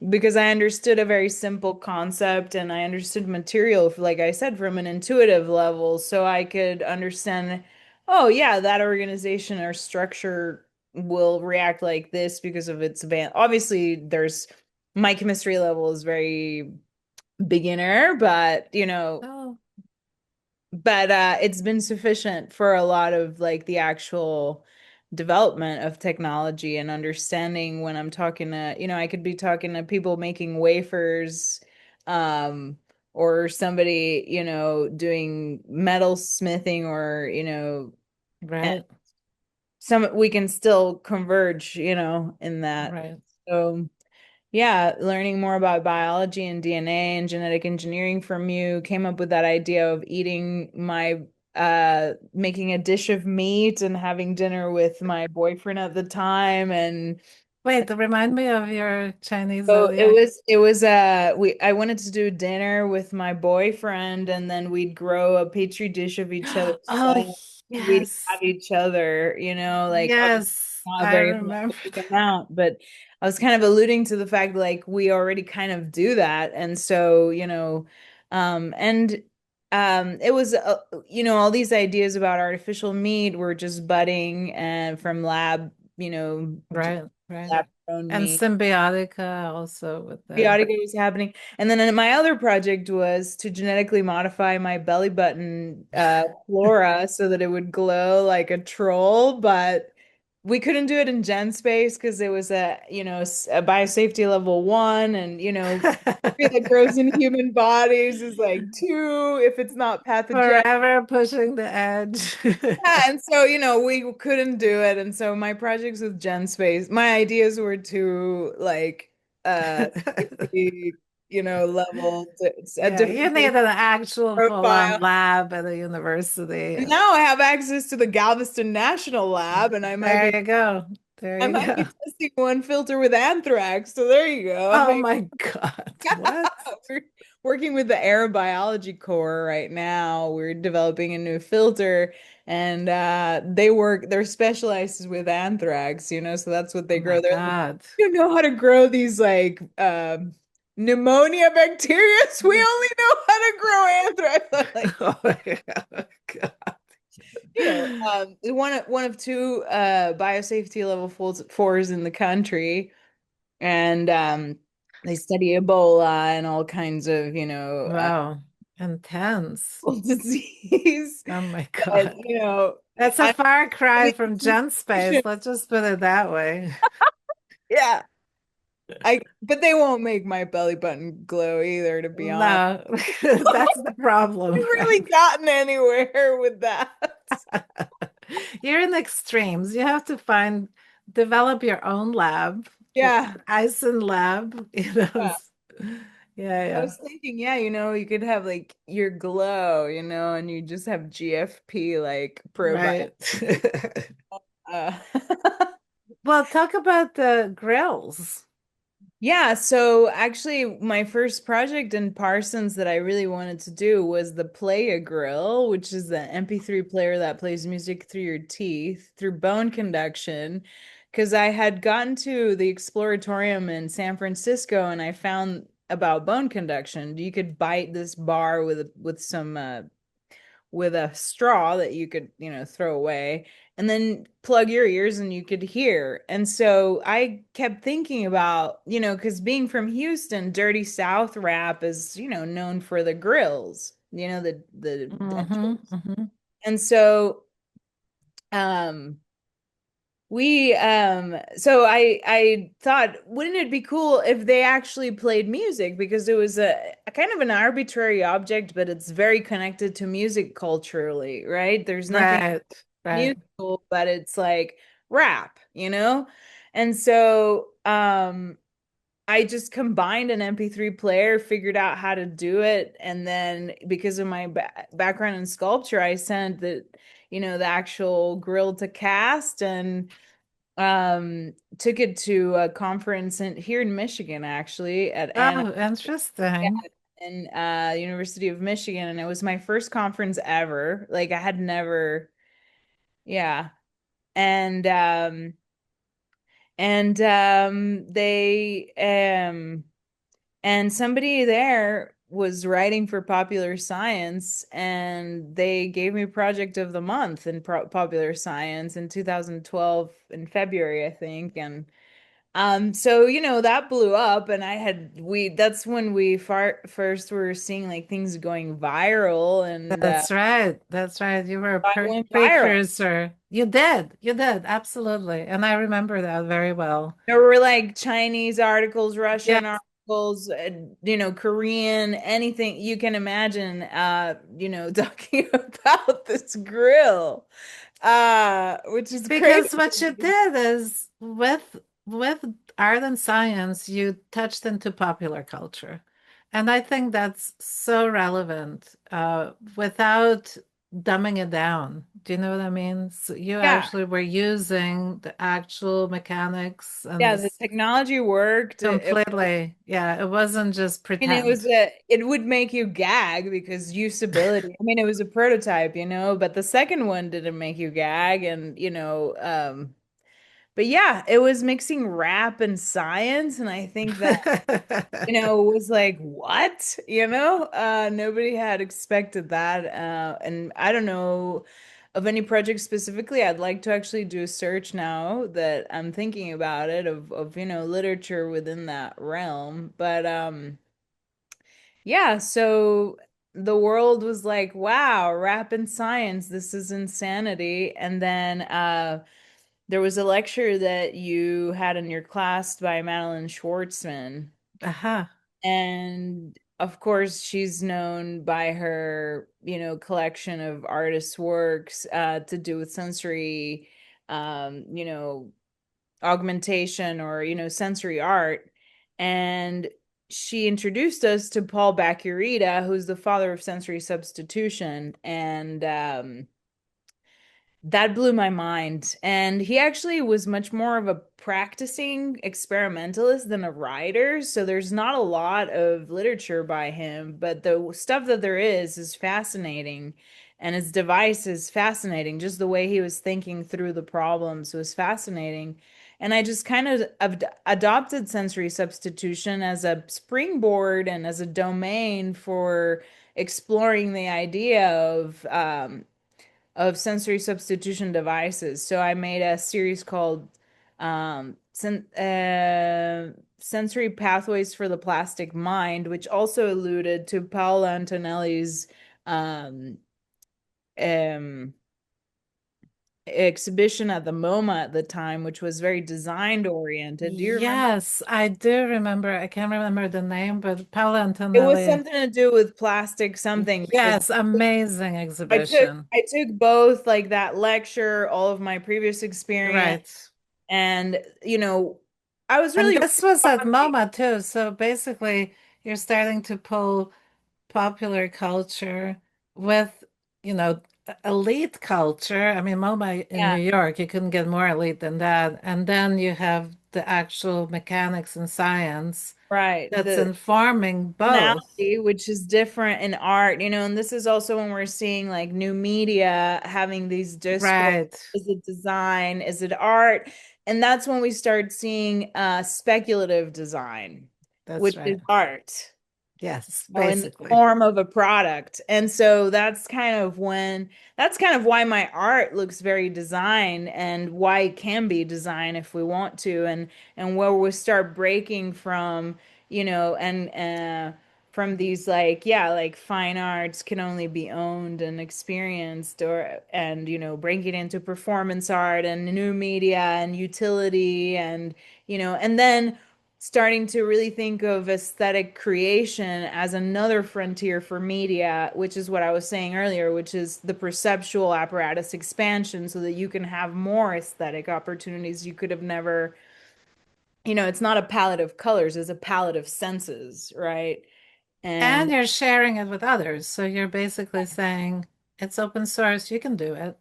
[SPEAKER 2] because I understood a very simple concept and I understood material, like I said, from an intuitive level. So I could understand, oh, yeah, that organization or structure will react like this because of its van. Obviously, my chemistry level is very beginner,
[SPEAKER 1] Oh,
[SPEAKER 2] but it's been sufficient for a lot of like the actual development of technology and understanding when I'm talking to, I could be talking to people making wafers, um, or somebody, doing metal smithing or, and
[SPEAKER 1] right,
[SPEAKER 2] we can still converge, in that.
[SPEAKER 1] right.
[SPEAKER 2] So yeah, learning more about biology and DNA and genetic engineering from you came up with that idea of making a dish of meat and having dinner with my boyfriend at the time. And
[SPEAKER 1] Wait, remind me of your Chinese
[SPEAKER 2] so it
[SPEAKER 1] zodiac.
[SPEAKER 2] was it was I wanted to do dinner with my boyfriend and then we'd grow a petri dish of each other's
[SPEAKER 1] Oh,
[SPEAKER 2] stuff. We'd
[SPEAKER 1] yes.
[SPEAKER 2] have each other, like obviously
[SPEAKER 1] Yes,
[SPEAKER 2] not a
[SPEAKER 1] I
[SPEAKER 2] very
[SPEAKER 1] remember.
[SPEAKER 2] specific amount, but I was kind of alluding to the fact like we already kind of do that. And so, and it was all these ideas about artificial meat were just budding and from
[SPEAKER 1] Right, right.
[SPEAKER 2] lab grown
[SPEAKER 1] And
[SPEAKER 2] meat.
[SPEAKER 1] symbiotica also with the
[SPEAKER 2] Chaotic was happening. And then my other project was to genetically modify my belly button flora so that it would glow like a troll, but we couldn't do it in Gen Space because it was a biosafety level 1 and mercury that grows in human bodies is like 2 if it's not pathogenic.
[SPEAKER 1] forever pushing the edge.
[SPEAKER 2] Yeah, and so, we couldn't do it. And so my projects with Gen Space, my ideas were too like safety, level it's a
[SPEAKER 1] Yeah,
[SPEAKER 2] different
[SPEAKER 1] you need
[SPEAKER 2] safety
[SPEAKER 1] an actual full-on
[SPEAKER 2] profile.
[SPEAKER 1] lab at a university.
[SPEAKER 2] And now I have access to the Galveston National Lab and
[SPEAKER 1] There you go. There
[SPEAKER 2] I
[SPEAKER 1] you
[SPEAKER 2] might be
[SPEAKER 1] go.
[SPEAKER 2] testing one filter with anthrax. So there you go.
[SPEAKER 1] Oh my God. What?
[SPEAKER 2] We're working with the aerobiology core right now. We're developing a new filter and they're specialized with anthrax, so that's what
[SPEAKER 1] Oh
[SPEAKER 2] they
[SPEAKER 1] my
[SPEAKER 2] grow. They're like,
[SPEAKER 1] God.
[SPEAKER 2] you know how to grow these like pneumonia bacteria. We only know how to grow anthrax. I'm like,
[SPEAKER 1] Oh my God.
[SPEAKER 2] One of two biosafety level fours in the country, and they study Ebola and all kinds of,
[SPEAKER 1] Wow, intense.
[SPEAKER 2] disease.
[SPEAKER 1] Oh my
[SPEAKER 2] But,
[SPEAKER 1] God. That's a
[SPEAKER 2] I'm
[SPEAKER 1] far cry
[SPEAKER 2] really
[SPEAKER 1] from Gen Space. Let's just put it that way.
[SPEAKER 2] yeah. But they won't make my belly button glow either, to be honest.
[SPEAKER 1] No, that's the
[SPEAKER 2] We've
[SPEAKER 1] problem,
[SPEAKER 2] really
[SPEAKER 1] right?
[SPEAKER 2] gotten anywhere with that.
[SPEAKER 1] You're in extremes. You have to develop your own lab,
[SPEAKER 2] Yeah.
[SPEAKER 1] an Eisen lab,
[SPEAKER 2] Yeah.
[SPEAKER 1] Yeah,
[SPEAKER 2] I
[SPEAKER 1] yeah,
[SPEAKER 2] was thinking, yeah, you could have like your glow, and you just have GFP like probiotics.
[SPEAKER 1] right.
[SPEAKER 2] Uh,
[SPEAKER 1] Well, talk about the grills.
[SPEAKER 2] Yeah, so actually, my first project in Parsons that I really wanted to do was the Play a Grill, which is the MP3 player that plays music through your teeth through bone conduction. Because I had gotten to the Exploratorium in San Francisco and I found about bone conduction. You could bite this bar with a straw that you could, throw away, and then plug your ears and you could hear. And so I kept thinking about, because being from Houston, Dirty South rap is, known for the grills, the
[SPEAKER 1] Mm-hmm, mm-hmm.
[SPEAKER 2] and so um so I thought, wouldn't it be cool if they actually played music, because it was a kind of an arbitrary object, but it's very connected to music culturally, right? There's nothing
[SPEAKER 1] Right, right.
[SPEAKER 2] musical, but it's like rap, And so I just combined an MP3 player, figured out how to do it, and then because of my background in sculpture, I sent the actual grill to cast, and took it to a conference here in Michigan, actually, at
[SPEAKER 1] Oh,
[SPEAKER 2] yeah,
[SPEAKER 1] interesting.
[SPEAKER 2] in University of Michigan, and it was my first conference ever. Like, I had never, yeah. And they and somebody there was writing for Popular Science, and they gave me Project of the Month in Popular Science in 2012 in February, I think. And so that blew up, and that's when we first were seeing like things going viral, and
[SPEAKER 1] That's right. That's right. You were a
[SPEAKER 2] I went viral.
[SPEAKER 1] precursor. You did. You did. Absolutely. And I remember that very well.
[SPEAKER 2] There were like Chinese articles,
[SPEAKER 1] Yeah.
[SPEAKER 2] Russian articles, Korean, anything you can imagine, talking about this grill, which is crazy.
[SPEAKER 1] Because what you did is with art and science, you touched into popular culture. And I think that's so relevant without dumbing it down. Do you know what I mean? So you
[SPEAKER 2] Yeah.
[SPEAKER 1] actually were using the actual mechanics
[SPEAKER 2] Yeah,
[SPEAKER 1] and
[SPEAKER 2] the technology worked.
[SPEAKER 1] completely. Yeah, it wasn't just
[SPEAKER 2] And
[SPEAKER 1] pretend.
[SPEAKER 2] it would make you gag because usability. I mean, it was a prototype, but the second one didn't make you gag, and but yeah, it was mixing rap and science, and I think that was like, what? Nobody had expected that. And I don't know of any project specifically. I'd like to actually do a search now that I'm thinking about it of literature within that realm. But yeah, so the world was like, wow, rap and science, this is insanity. And then there was a lecture that you had in your class by Madeline Schwartzman.
[SPEAKER 1] Aha.
[SPEAKER 2] And of course, she's known by her, collection of artists' works to do with sensory, augmentation, or, sensory art. And she introduced us to Paul Bacurita, who's the father of sensory substitution. And that blew my mind. And he actually was much more of a practicing experimentalist than a writer. So there's not a lot of literature by him, but the stuff that there is fascinating. And his device is fascinating. Just the way he was thinking through the problems was fascinating. And I just kind of adopted sensory substitution as a springboard and as a domain for exploring the idea of of sensory substitution devices. So I made a series called Sensory Pathways for the Plastic Mind, which also alluded to Paolo Antonelli's um, um, exhibition at the MoMA at the time, which was very design oriented. Do you remember?
[SPEAKER 1] Yes, I do remember. I can't remember the name, but Paolo
[SPEAKER 2] It was
[SPEAKER 1] Antonelli.
[SPEAKER 2] something to do with plastic something because
[SPEAKER 1] Yes, amazing
[SPEAKER 2] I took
[SPEAKER 1] exhibition.
[SPEAKER 2] I took both like that lecture, all of my previous experience,
[SPEAKER 1] Right.
[SPEAKER 2] and I was
[SPEAKER 1] And
[SPEAKER 2] really
[SPEAKER 1] this was at
[SPEAKER 2] responding.
[SPEAKER 1] MoMA too. So basically, you're starting to pull popular culture with, you know, elite culture. I mean, MoMA in
[SPEAKER 2] Yeah,
[SPEAKER 1] New York, you couldn't get more elite than that. And then you have the actual mechanics and science
[SPEAKER 2] right.
[SPEAKER 1] that's
[SPEAKER 2] The
[SPEAKER 1] informing both.
[SPEAKER 2] tonality, which is different in art, and this is also when we're seeing like new media having these discourse.
[SPEAKER 1] Right.
[SPEAKER 2] Is it design? Is it art? And that's when we start seeing speculative design,
[SPEAKER 1] That's
[SPEAKER 2] which is
[SPEAKER 1] right.
[SPEAKER 2] art.
[SPEAKER 1] Yes,
[SPEAKER 2] In the
[SPEAKER 1] basically.
[SPEAKER 2] form of a product. And so that's kind of why my art looks very design and why it can be design if we want to and where we start breaking from, and from these like like fine arts can only be owned and experienced or and breaking into performance art and new media and utility and then starting to really think of aesthetic creation as another frontier for media, which is what I was saying earlier, which is the perceptual apparatus expansion so that you can have more aesthetic opportunities you could have never, it's not a palette of colors, it's a palette of senses, right?
[SPEAKER 1] And
[SPEAKER 2] And
[SPEAKER 1] you're sharing it with others. So you're basically saying it's open source, you can do it.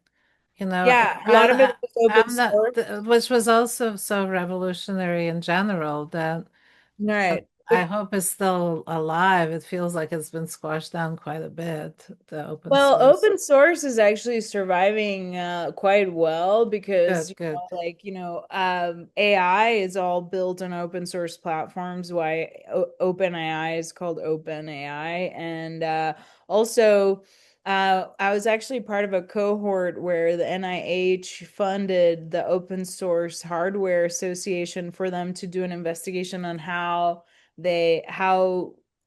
[SPEAKER 1] You know,
[SPEAKER 2] yeah, a lot of it was open
[SPEAKER 1] I'm not,
[SPEAKER 2] source.
[SPEAKER 1] which was also so revolutionary in general that
[SPEAKER 2] Right.
[SPEAKER 1] I hope is still alive. It feels like it's been squashed down quite a bit, the open
[SPEAKER 2] Well,
[SPEAKER 1] source.
[SPEAKER 2] open source is actually surviving quite well because
[SPEAKER 1] Good, good.
[SPEAKER 2] AI is all built on open source platforms. Why OpenAI is called OpenAI, and also I was actually part of a cohort where the NIH funded the Open Source Hardware Association for them to do an investigation on how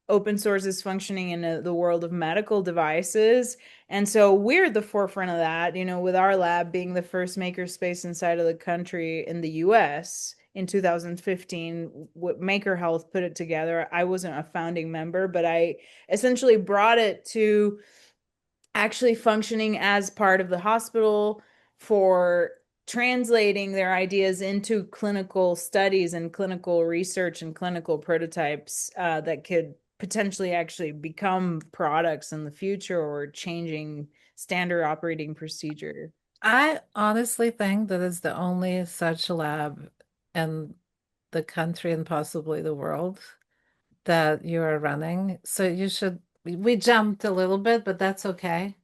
[SPEAKER 2] open source is functioning in the world of medical devices. And so we're at the forefront of that, with our lab being the first makerspace inside of the country in the US in 2015. What Maker Health put it together. I wasn't a founding member, but I essentially brought it to actually functioning as part of the hospital for translating their ideas into clinical studies and clinical research and clinical prototypes that could potentially actually become products in the future or changing standard operating procedure.
[SPEAKER 1] I honestly think that it's the only such lab in the country and possibly the world that you are running. So you should, we jumped a little bit, but that's okay.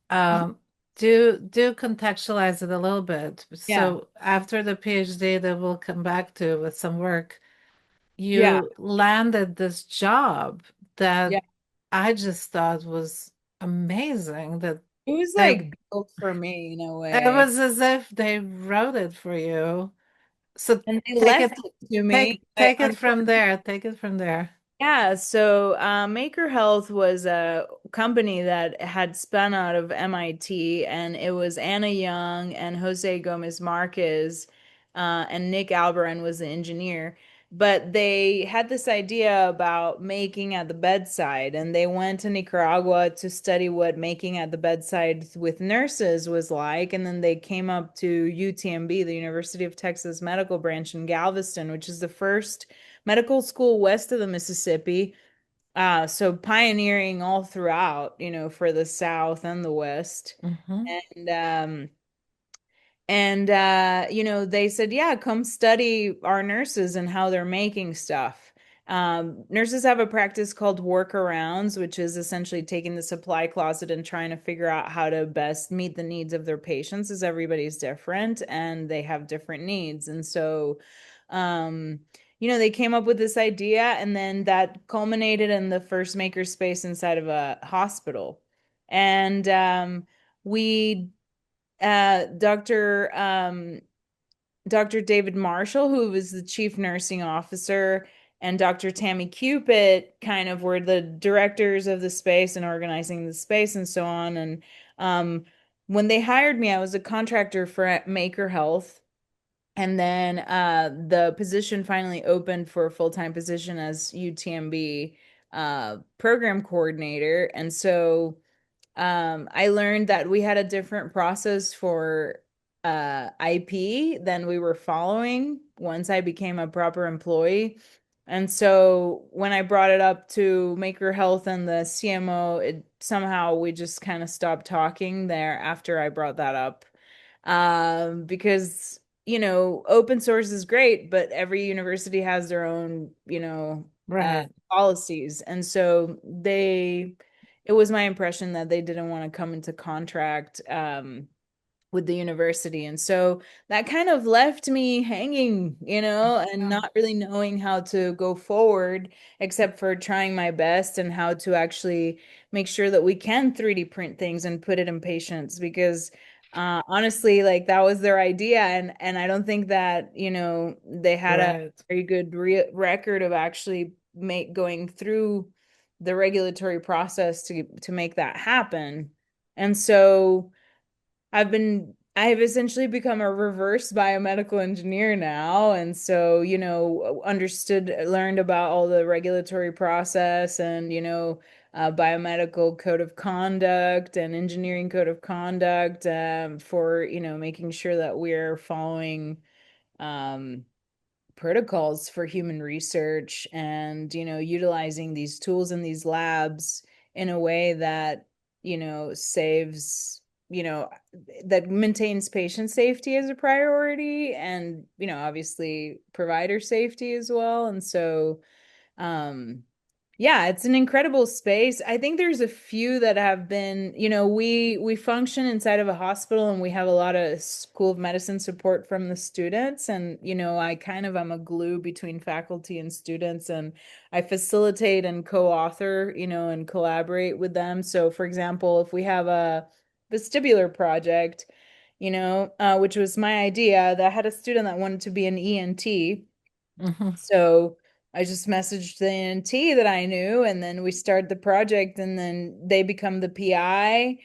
[SPEAKER 1] Um, do contextualize it a little bit.
[SPEAKER 2] Yeah.
[SPEAKER 1] So after the PhD that we'll come back to with some work,
[SPEAKER 2] Yeah.
[SPEAKER 1] you landed this job that
[SPEAKER 2] Yeah.
[SPEAKER 1] I just thought was amazing. That
[SPEAKER 2] It was
[SPEAKER 1] they,
[SPEAKER 2] like built for me in a
[SPEAKER 1] it
[SPEAKER 2] way.
[SPEAKER 1] was as if they wrote it for you. So
[SPEAKER 2] And they
[SPEAKER 1] take
[SPEAKER 2] left
[SPEAKER 1] it,
[SPEAKER 2] it to me. I
[SPEAKER 1] take it from there. Take it from there.
[SPEAKER 2] Yeah, so Maker Health was a company that had spun out of MIT, and it was Anna Young and Jose Gomez Marquez, and Nick Alberin was the engineer. But they had this idea about making at the bedside, and they went to Nicaragua to study what making at the bedside with nurses was like. And then they came up to UTMB, the University of Texas Medical Branch in Galveston, which is the first medical school west of the Mississippi. So pioneering all throughout, for the South and the West.
[SPEAKER 1] Hmm.
[SPEAKER 2] And they said, yeah, come study our nurses and how they're making stuff. Nurses have a practice called workarounds, which is essentially taking the supply closet and trying to figure out how to best meet the needs of their patients, as everybody's different and they have different needs. And so, um, they came up with this idea, and then that culminated in the first makerspace inside of a hospital. And we Dr. David Marshall, who was the chief nursing officer, and Dr. Tammy Cupid kind of were the directors of the space and organizing the space and so on. And um, when they hired me, I was a contractor for Maker Health. And then the position finally opened for a full-time position as UTMB program coordinator. And so I learned that we had a different process for IP than we were following once I became a proper employee. And so when I brought it up to Maker Health and the CMO, it somehow we just kind of stopped talking there after I brought that up. Because, open source is great, but every university has their own,
[SPEAKER 1] Right.
[SPEAKER 2] policies. And so it was my impression that they didn't want to come into contract with the university. And so that kind of left me hanging, and
[SPEAKER 1] Yeah.
[SPEAKER 2] not really knowing how to go forward, except for trying my best and how to actually make sure that we can 3D print things and put it in patients. Because honestly, like that was their idea. And I don't think that, they had a
[SPEAKER 1] Right.
[SPEAKER 2] very good record of actually going through the regulatory process to make that happen. And so I have essentially become a reverse biomedical engineer now. And so, learned about all the regulatory process and, biomedical code of conduct and engineering code of conduct for, making sure that we're following um, protocols for human research and utilizing these tools in these labs in a way that saves you know that maintains patient safety as a priority and obviously provider safety as well. And so um yeah, it's an incredible space. I think there's a few that have been, we function inside of a hospital and we have a lot of School of Medicine support from the students. And, I kind of am a glue between faculty and students and I facilitate and co-author, and collaborate with them. So for example, if we have a vestibular project, which was my idea, that had a student that wanted to be an ENT.
[SPEAKER 1] Hmm.
[SPEAKER 2] So I just messaged the NT that I knew, and then we start the project, and then they become the PI,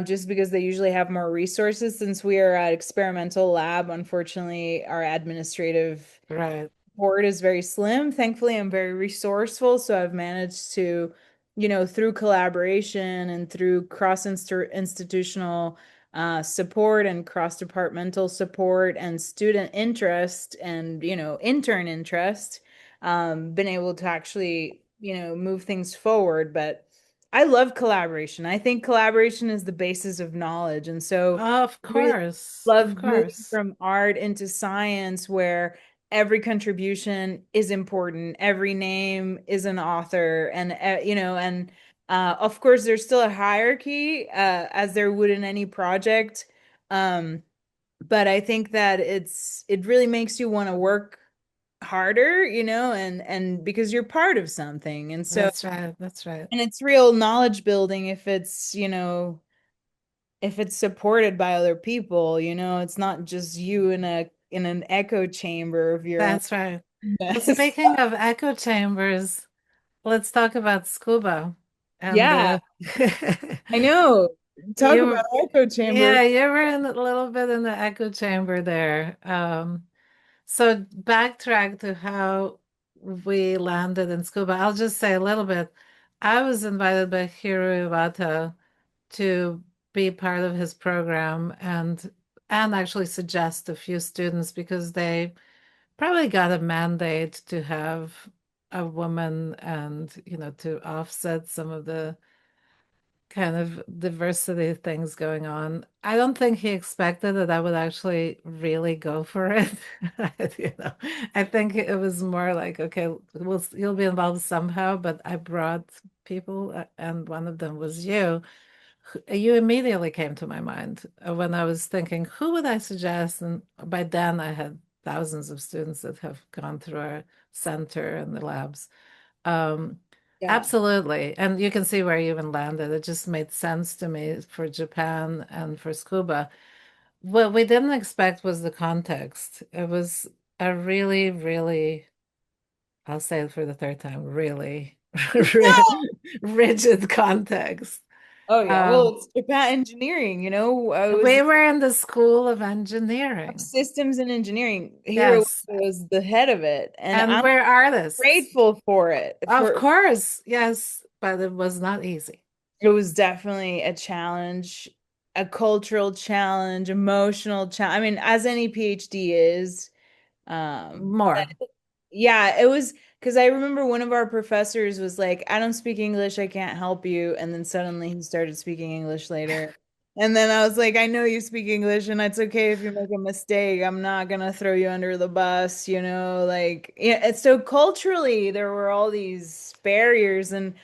[SPEAKER 2] just because they usually have more resources. Since we are at experimental lab, unfortunately, our administrative
[SPEAKER 1] Right.
[SPEAKER 2] board is very slim. Thankfully, I'm very resourceful, so I've managed to, through collaboration and through institutional support and cross-departmental support and student interest and, intern interest, been able to actually, move things forward. But I love collaboration. I think collaboration is the basis of knowledge. And so
[SPEAKER 1] Of
[SPEAKER 2] I really
[SPEAKER 1] course. Of
[SPEAKER 2] love moving
[SPEAKER 1] course.
[SPEAKER 2] from art into science where every contribution is important, every name is an author, and and of course there's still a hierarchy as there would in any project. um but I think that it really makes you want to work harder, and because you're part of something. And so
[SPEAKER 1] That's right. That's right.
[SPEAKER 2] and it's real knowledge building if it's if it's supported by other people. It's not just you in an echo chamber of your own
[SPEAKER 1] That's right. Well,
[SPEAKER 2] mess.
[SPEAKER 1] speaking of echo chambers, let's talk about scuba. And
[SPEAKER 2] Yeah, I know. Talk
[SPEAKER 1] you
[SPEAKER 2] about
[SPEAKER 1] were,
[SPEAKER 2] echo chamber.
[SPEAKER 1] yeah, you were in a little bit in the echo chamber there. So backtrack to how we landed in scuba. I'll just say a little bit. I was invited by Hiro Iwata to be part of his program and actually suggest a few students because they probably got a mandate to have a woman and to offset some of the kind of diversity things going on. I don't think he expected that I would actually really go for it. You know, I think it was more like, okay, you'll be involved somehow, but I brought people, and one of them was you. You immediately came to my mind when I was thinking, who would I suggest? And by then I had thousands of students that have gone through our center and the labs. Um,
[SPEAKER 2] Yeah.
[SPEAKER 1] Absolutely. And you can see where you even landed. It just made sense to me for Japan and for scuba. what we didn't expect was the context. It was a really, really, I'll say it for the third time, really rigid context.
[SPEAKER 2] Oh yeah, well,
[SPEAKER 1] Um,
[SPEAKER 2] it's Japan engineering, you know. I was
[SPEAKER 1] we were in the School of Engineering.
[SPEAKER 2] systems and engineering. Hiro
[SPEAKER 1] Yes.
[SPEAKER 2] was the head of it, and
[SPEAKER 1] And
[SPEAKER 2] I'm
[SPEAKER 1] we're artists.
[SPEAKER 2] grateful for it.
[SPEAKER 1] Of course, yes, but it was not easy.
[SPEAKER 2] It was definitely a challenge, a cultural challenge, emotional challenge. I mean, as any PhD is. But
[SPEAKER 1] More.
[SPEAKER 2] yeah, it was because I remember one of our professors was like, I don't speak English, I can't help you. And then suddenly he started speaking English later. And then I was like, I know you speak English and it's okay if you make a mistake. I'm not gonna throw you under the bus, you know, like yeah, it's so culturally there were all these barriers. And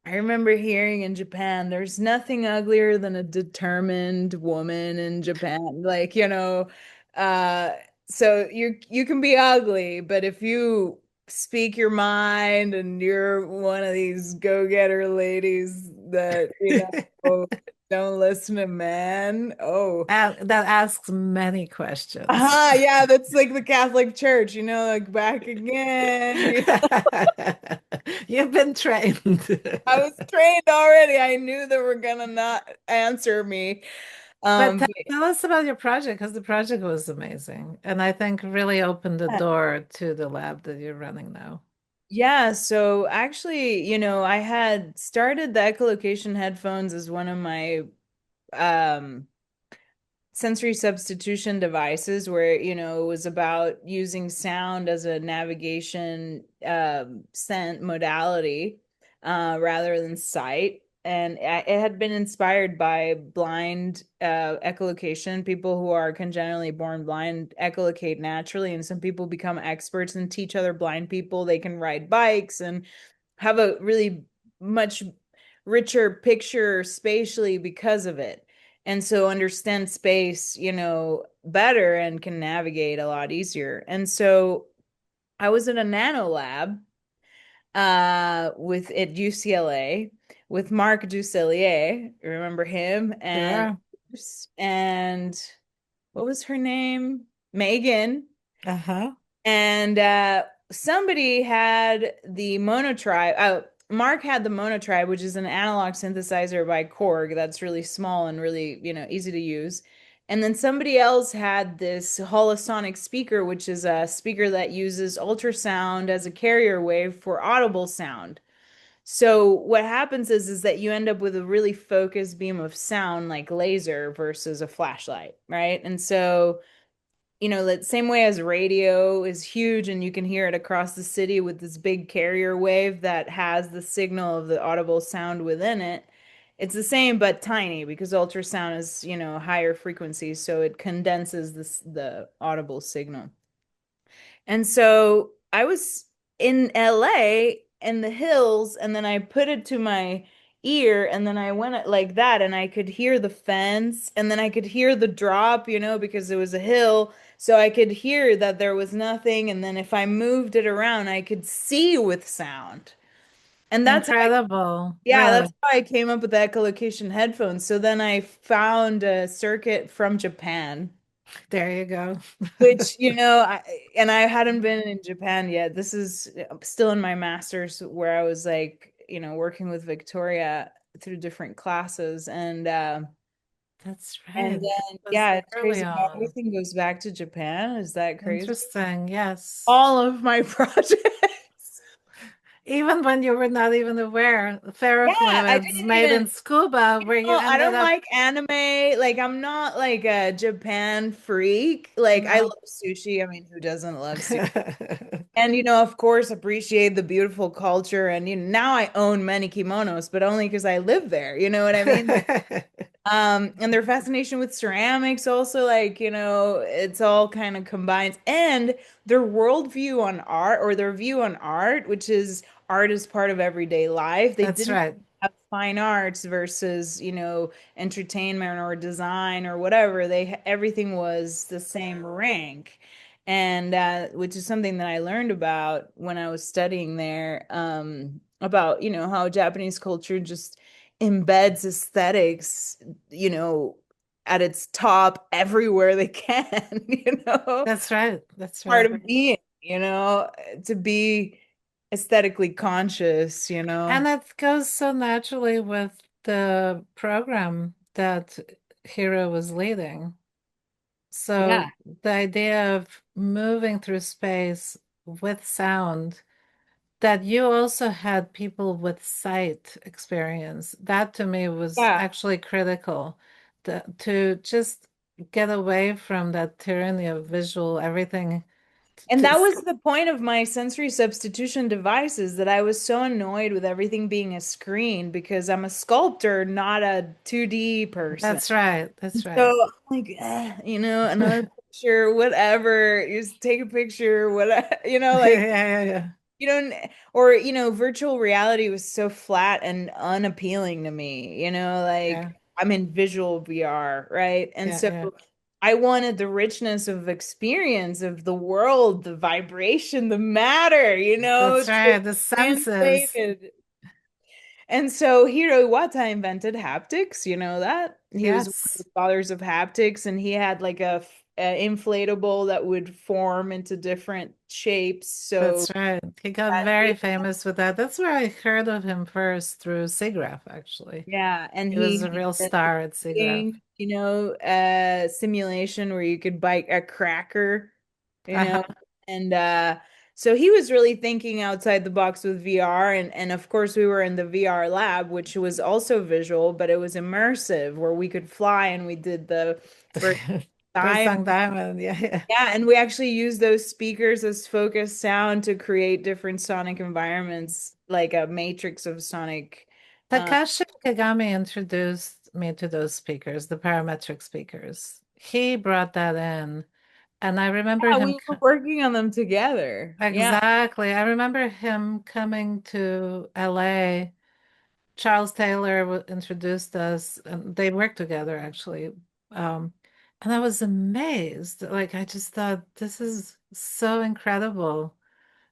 [SPEAKER 2] I remember hearing in Japan, there's nothing uglier than a determined woman in Japan. Like, uh, so you can be ugly, but if you speak your mind and you're one of these go-getter ladies that, don't listen to men. Oh.
[SPEAKER 1] And that asks many questions.
[SPEAKER 2] Yeah, that's like the Catholic Church, like back again.
[SPEAKER 1] You've been trained.
[SPEAKER 2] I was trained already. I knew they were gonna not answer me.
[SPEAKER 1] But
[SPEAKER 2] Um,
[SPEAKER 1] tell us about your project because the project was amazing. And I think really opened the
[SPEAKER 2] but
[SPEAKER 1] door to the lab that you're running now.
[SPEAKER 2] yeah, so actually, I had started the echolocation headphones as one of my um sensory substitution devices where it was about using sound as a navigation scent modality rather than sight, and it had been inspired by blind echolocation. People who are congenitally born blind echolocate naturally, and some people become experts and teach other blind people. They can ride bikes and have a really much richer picture spatially because of it, and so understand space, better and can navigate a lot easier. And so I was in a nano lab with at UCLA with Marc Ducellier. Remember him?
[SPEAKER 1] Sure.
[SPEAKER 2] And what was her name? Megan.
[SPEAKER 1] Uh-huh.
[SPEAKER 2] And somebody had the monotribe. Mark had the monotribe, which is an analog synthesizer by Korg that's really small and really, easy to use. And then somebody else had this holosonic speaker, which is a speaker that uses ultrasound as a carrier wave for audible sound. So what happens is that you end up with a really focused beam of sound like laser versus a flashlight, right? And so the same way as radio is huge and you can hear it across the city with this big carrier wave that has the signal of the audible sound within it. It's the same but tiny because ultrasound is, higher frequencies, so it condenses the audible signal. And so I was in LA in the hills, and then I put it to my ear, and then I went like that, and I could hear the fence, and then I could hear the drop, because it was a hill. So I could hear that there was nothing. And then if I moved it around, I could see with sound. And
[SPEAKER 1] Incredible.
[SPEAKER 2] yeah, that's
[SPEAKER 1] Really.
[SPEAKER 2] how I came up with the echolocation headphones. So then I found a circuit from Japan.
[SPEAKER 1] There you go.
[SPEAKER 2] Which, and I hadn't been in Japan yet. This is still in my master's where I was like, working with Victoria through different classes.
[SPEAKER 1] That's
[SPEAKER 2] And
[SPEAKER 1] right. That
[SPEAKER 2] then,
[SPEAKER 1] was
[SPEAKER 2] yeah, it's
[SPEAKER 1] early
[SPEAKER 2] crazy how
[SPEAKER 1] on.
[SPEAKER 2] everything goes back to Japan. Is that crazy?
[SPEAKER 1] Interesting. Yes.
[SPEAKER 2] All of my projects.
[SPEAKER 1] Even when you were not even aware,
[SPEAKER 2] Yeah, I
[SPEAKER 1] ferrofluids
[SPEAKER 2] didn't
[SPEAKER 1] made
[SPEAKER 2] even.
[SPEAKER 1] in scuba, where you
[SPEAKER 2] I
[SPEAKER 1] ended
[SPEAKER 2] don't
[SPEAKER 1] up.
[SPEAKER 2] like anime. Like, I'm not like a Japan freak. Like, I love
[SPEAKER 1] No.
[SPEAKER 2] sushi. I mean, who doesn't love sushi? And of course, appreciate the beautiful culture. And now I own many kimonos, but only because I live there. You know what I mean? And their fascination with ceramics also, like, it's all kind of combines. And their worldview on art, or their view on art, which is art is part of everyday life. They
[SPEAKER 1] That's
[SPEAKER 2] didn't
[SPEAKER 1] right.
[SPEAKER 2] have fine arts versus, entertainment or design or whatever. Everything was the same rank. And which is something that I learned about when I was studying there, about, how Japanese culture just embeds aesthetics, you know, at its top everywhere they can,
[SPEAKER 1] That's right. That's
[SPEAKER 2] part
[SPEAKER 1] right.
[SPEAKER 2] of being, to be aesthetically conscious,
[SPEAKER 1] And it goes so naturally with the program that Hiro was leading. So
[SPEAKER 2] Yeah.
[SPEAKER 1] the idea of moving through space with sound, that you also had people with sight experience, that to me was
[SPEAKER 2] Yeah.
[SPEAKER 1] actually critical. To just get away from that tyranny of visual everything.
[SPEAKER 2] And
[SPEAKER 1] To,
[SPEAKER 2] that was the point of my sensory substitution devices, that I was so annoyed with everything being a screen because I'm a sculptor, not a 2D person.
[SPEAKER 1] that's right. That's
[SPEAKER 2] So
[SPEAKER 1] right.
[SPEAKER 2] I'm like, another picture, whatever. Just take a picture, whatever,
[SPEAKER 1] Yeah,
[SPEAKER 2] like
[SPEAKER 1] yeah, yeah.
[SPEAKER 2] you don't, or virtual reality was so flat and unappealing to me,
[SPEAKER 1] Yeah,
[SPEAKER 2] like I'm in visual VR, right? And
[SPEAKER 1] yeah,
[SPEAKER 2] so
[SPEAKER 1] yeah.
[SPEAKER 2] I wanted the richness of experience of the world, the vibration, the matter,
[SPEAKER 1] That's
[SPEAKER 2] to
[SPEAKER 1] right. The senses.
[SPEAKER 2] translated. And so Hiro Iwata invented haptics, that? He was one of
[SPEAKER 1] Yes,
[SPEAKER 2] the fathers of haptics, and he had like a inflatable that would form into different shapes. So
[SPEAKER 1] that's right. He got
[SPEAKER 2] that
[SPEAKER 1] very
[SPEAKER 2] gave,
[SPEAKER 1] famous with that. That's where I heard of him first through SIGGRAPH, actually.
[SPEAKER 2] yeah, and
[SPEAKER 1] He was a
[SPEAKER 2] he
[SPEAKER 1] real
[SPEAKER 2] had
[SPEAKER 1] star at SIGGRAPH.
[SPEAKER 2] a simulation where you could bite a cracker, you know,
[SPEAKER 1] Uh-huh.
[SPEAKER 2] and so he was really thinking outside the box with VR, and of course we were in the VR lab, which was also visual, but it was immersive where we could fly and we did the first
[SPEAKER 1] First
[SPEAKER 2] time.
[SPEAKER 1] song Diamond. Yeah, yeah.
[SPEAKER 2] Yeah, and we actually use those speakers as focused sound to create different sonic environments, like a matrix of sonic. Uh,
[SPEAKER 1] Takashi Kagami introduced me to those speakers, the parametric speakers. He brought that in, and I remember
[SPEAKER 2] yeah,
[SPEAKER 1] him.
[SPEAKER 2] we were working on them together. Yeah.
[SPEAKER 1] Exactly. I remember him coming to LA. Charles Taylor introduced us, and they worked together actually. Um, and I was amazed. Like, I just thought, this is so incredible.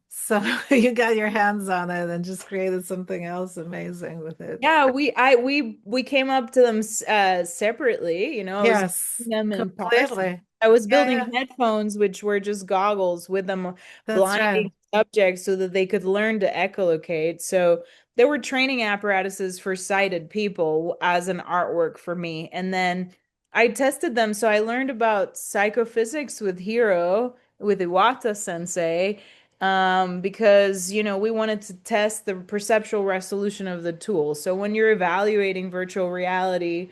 [SPEAKER 1] So you got your hands on it and just created something else amazing with it.
[SPEAKER 2] Yeah, we came up to them separately, I was
[SPEAKER 1] Yes,
[SPEAKER 2] using them in Parsons.
[SPEAKER 1] completely.
[SPEAKER 2] I was
[SPEAKER 1] Yeah,
[SPEAKER 2] building
[SPEAKER 1] yeah,
[SPEAKER 2] headphones, which were just goggles with them
[SPEAKER 1] that's right.
[SPEAKER 2] blinding subjects so that they could learn to echolocate. So there were training apparatuses for sighted people as an artwork for me. And then I tested them. So I learned about psychophysics with Hiro, with Iwata sensei, because we wanted to test the perceptual resolution of the tool. So when you're evaluating virtual reality,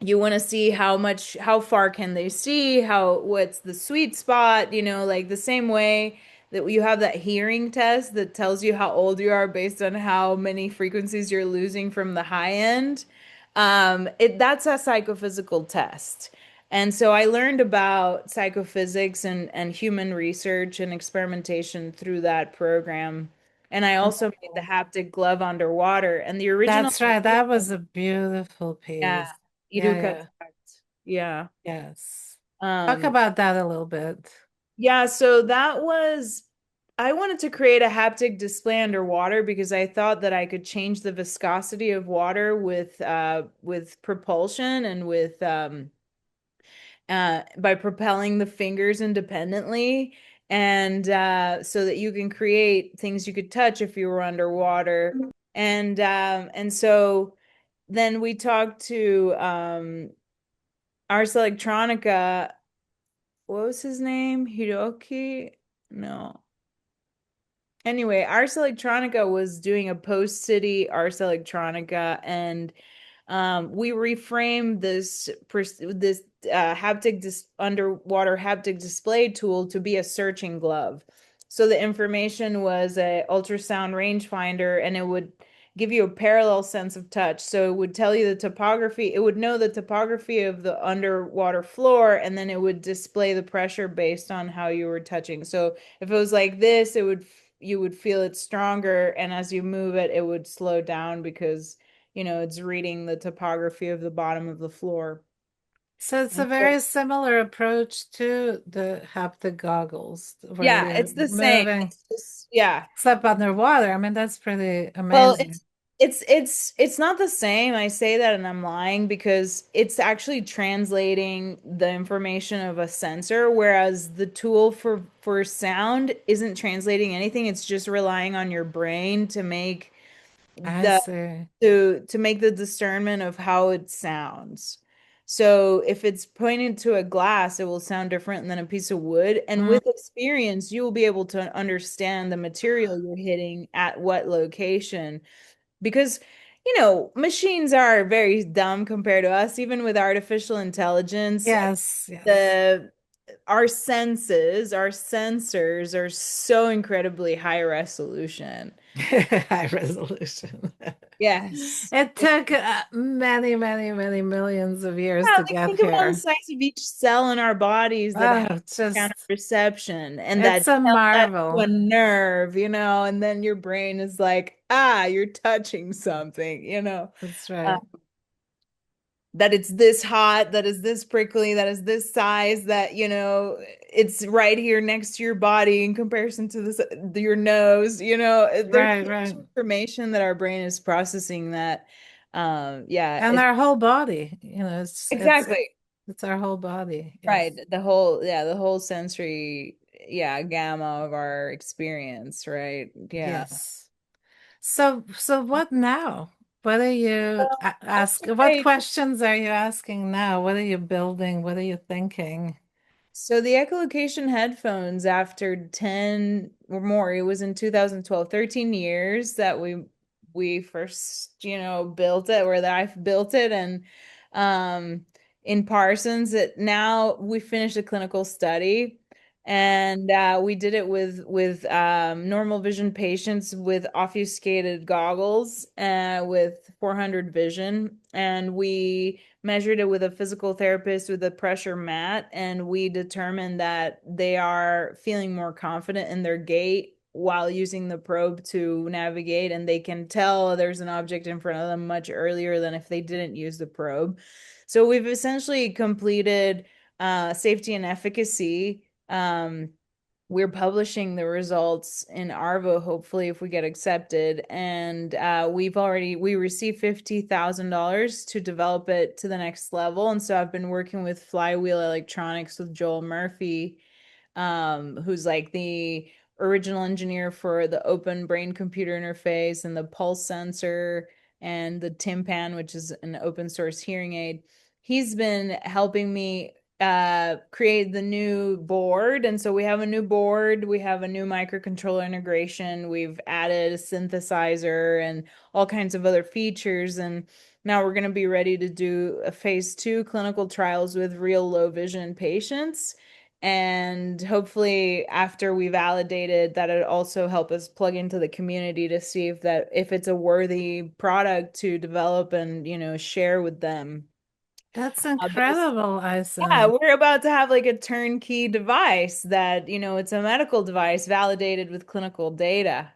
[SPEAKER 2] you want to see how far can they see, what's the sweet spot, like the same way that you have that hearing test that tells you how old you are based on how many frequencies you're losing from the high end. That's a psychophysical test. And so I learned about psychophysics and human research and experimentation through that program. And I also made the haptic glove underwater. And the original
[SPEAKER 1] That's right.
[SPEAKER 2] idea,
[SPEAKER 1] That was a beautiful
[SPEAKER 2] yeah,
[SPEAKER 1] piece. Yeah,
[SPEAKER 2] Iruka
[SPEAKER 1] yeah.
[SPEAKER 2] effect. Yeah.
[SPEAKER 1] Yes. Talk
[SPEAKER 2] Um,
[SPEAKER 1] about that a little bit.
[SPEAKER 2] yeah, so I wanted to create a haptic display underwater because I thought that I could change the viscosity of water with propulsion and with by propelling the fingers independently, and so that you can create things you could touch if you were underwater. And so then we talked to Ars Electronica. What was his name? Hiroki? No. Anyway, Ars Electronica was doing a post-city Ars Electronica, and we reframed this haptic underwater haptic display tool to be a searching glove. So the information was a ultrasound rangefinder, and it would give you a parallel sense of touch. So it would tell you the topography. It would know the topography of the underwater floor, and then it would display the pressure based on how you were touching. So if it was like this, you would feel it stronger, and as you move it, it would slow down because it's reading the topography of the bottom of the floor.
[SPEAKER 1] So it's a
[SPEAKER 2] And so,
[SPEAKER 1] very similar approach to the haptic goggles where
[SPEAKER 2] yeah,
[SPEAKER 1] you're
[SPEAKER 2] it's the same.
[SPEAKER 1] moving,
[SPEAKER 2] It's just, yeah.
[SPEAKER 1] except underwater. I mean, that's pretty
[SPEAKER 2] Well,
[SPEAKER 1] amazing.
[SPEAKER 2] It's not the same. I say that and I'm lying because it's actually translating the information of a sensor, whereas the tool for sound isn't translating anything. It's just relying on your brain to make
[SPEAKER 1] I
[SPEAKER 2] the
[SPEAKER 1] see.
[SPEAKER 2] to make the discernment of how it sounds. So if it's pointed to a glass, it will sound different than a piece of wood. And
[SPEAKER 1] Mm,
[SPEAKER 2] with experience, you will be able to understand the material you're hitting at what location because machines are very dumb compared to us. Even with artificial intelligence,
[SPEAKER 1] yes, yes.
[SPEAKER 2] the our senses, our sensors are so incredibly high resolution.
[SPEAKER 1] High resolution.
[SPEAKER 2] Yes.
[SPEAKER 1] It took many, many, many millions of years
[SPEAKER 2] Yeah,
[SPEAKER 1] to
[SPEAKER 2] like
[SPEAKER 1] get
[SPEAKER 2] think about the
[SPEAKER 1] here.
[SPEAKER 2] size of each cell in our bodies that have
[SPEAKER 1] Oh,
[SPEAKER 2] counter
[SPEAKER 1] just,
[SPEAKER 2] perception and that
[SPEAKER 1] it's a
[SPEAKER 2] tell that to
[SPEAKER 1] marvel.
[SPEAKER 2] a nerve, and then your brain is like, you're touching something.
[SPEAKER 1] That's
[SPEAKER 2] Uh,
[SPEAKER 1] right.
[SPEAKER 2] that it's this hot, that is this prickly, that is this size, that it's right here next to your body in comparison to your nose. There's
[SPEAKER 1] Right,
[SPEAKER 2] so
[SPEAKER 1] right.
[SPEAKER 2] much information that our brain is processing that, yeah,
[SPEAKER 1] And
[SPEAKER 2] it's
[SPEAKER 1] our whole body,
[SPEAKER 2] exactly
[SPEAKER 1] it's our whole body.
[SPEAKER 2] right.
[SPEAKER 1] Yes.
[SPEAKER 2] The whole sensory, gamma of our experience, right? Yeah.
[SPEAKER 1] Yes. So what now? What are you ask? What
[SPEAKER 2] Right.
[SPEAKER 1] questions are you asking now? What are you building? What are you thinking?
[SPEAKER 2] So the echolocation headphones, after 10 or more, it was in 2012, 13 years that we first, built it, or that I built it. And um in Parsons, it now we finished a clinical study, and we did it with normal vision patients with obfuscated goggles, with 400 vision, and we measured it with a physical therapist with a pressure mat, and we determined that they are feeling more confident in their gait while using the probe to navigate, and they can tell there's an object in front of them much earlier than if they didn't use the probe. So we've essentially completed safety and efficacy. We're publishing the results in Arvo, hopefully, if we get accepted. And we received $50,000 to develop it to the next level. And so I've been working with Flywheel Electronics with Joel Murphy, who's like the original engineer for the open brain computer interface and the pulse sensor and the Timpan, which is an open source hearing aid. He's been helping me create the new board. And so we have a new board, we have a new microcontroller integration, we've added a synthesizer and all kinds of other features. And now we're going to be ready to do a phase 2 clinical trials with real low vision patients. And hopefully, after we validated that, it also help us plug into the community to see if it's a worthy product to develop and share with them.
[SPEAKER 1] That's
[SPEAKER 2] Based
[SPEAKER 1] incredible,
[SPEAKER 2] Yeah,
[SPEAKER 1] Aisen.
[SPEAKER 2] we're about to have like a turnkey device that, it's a medical device validated with clinical data.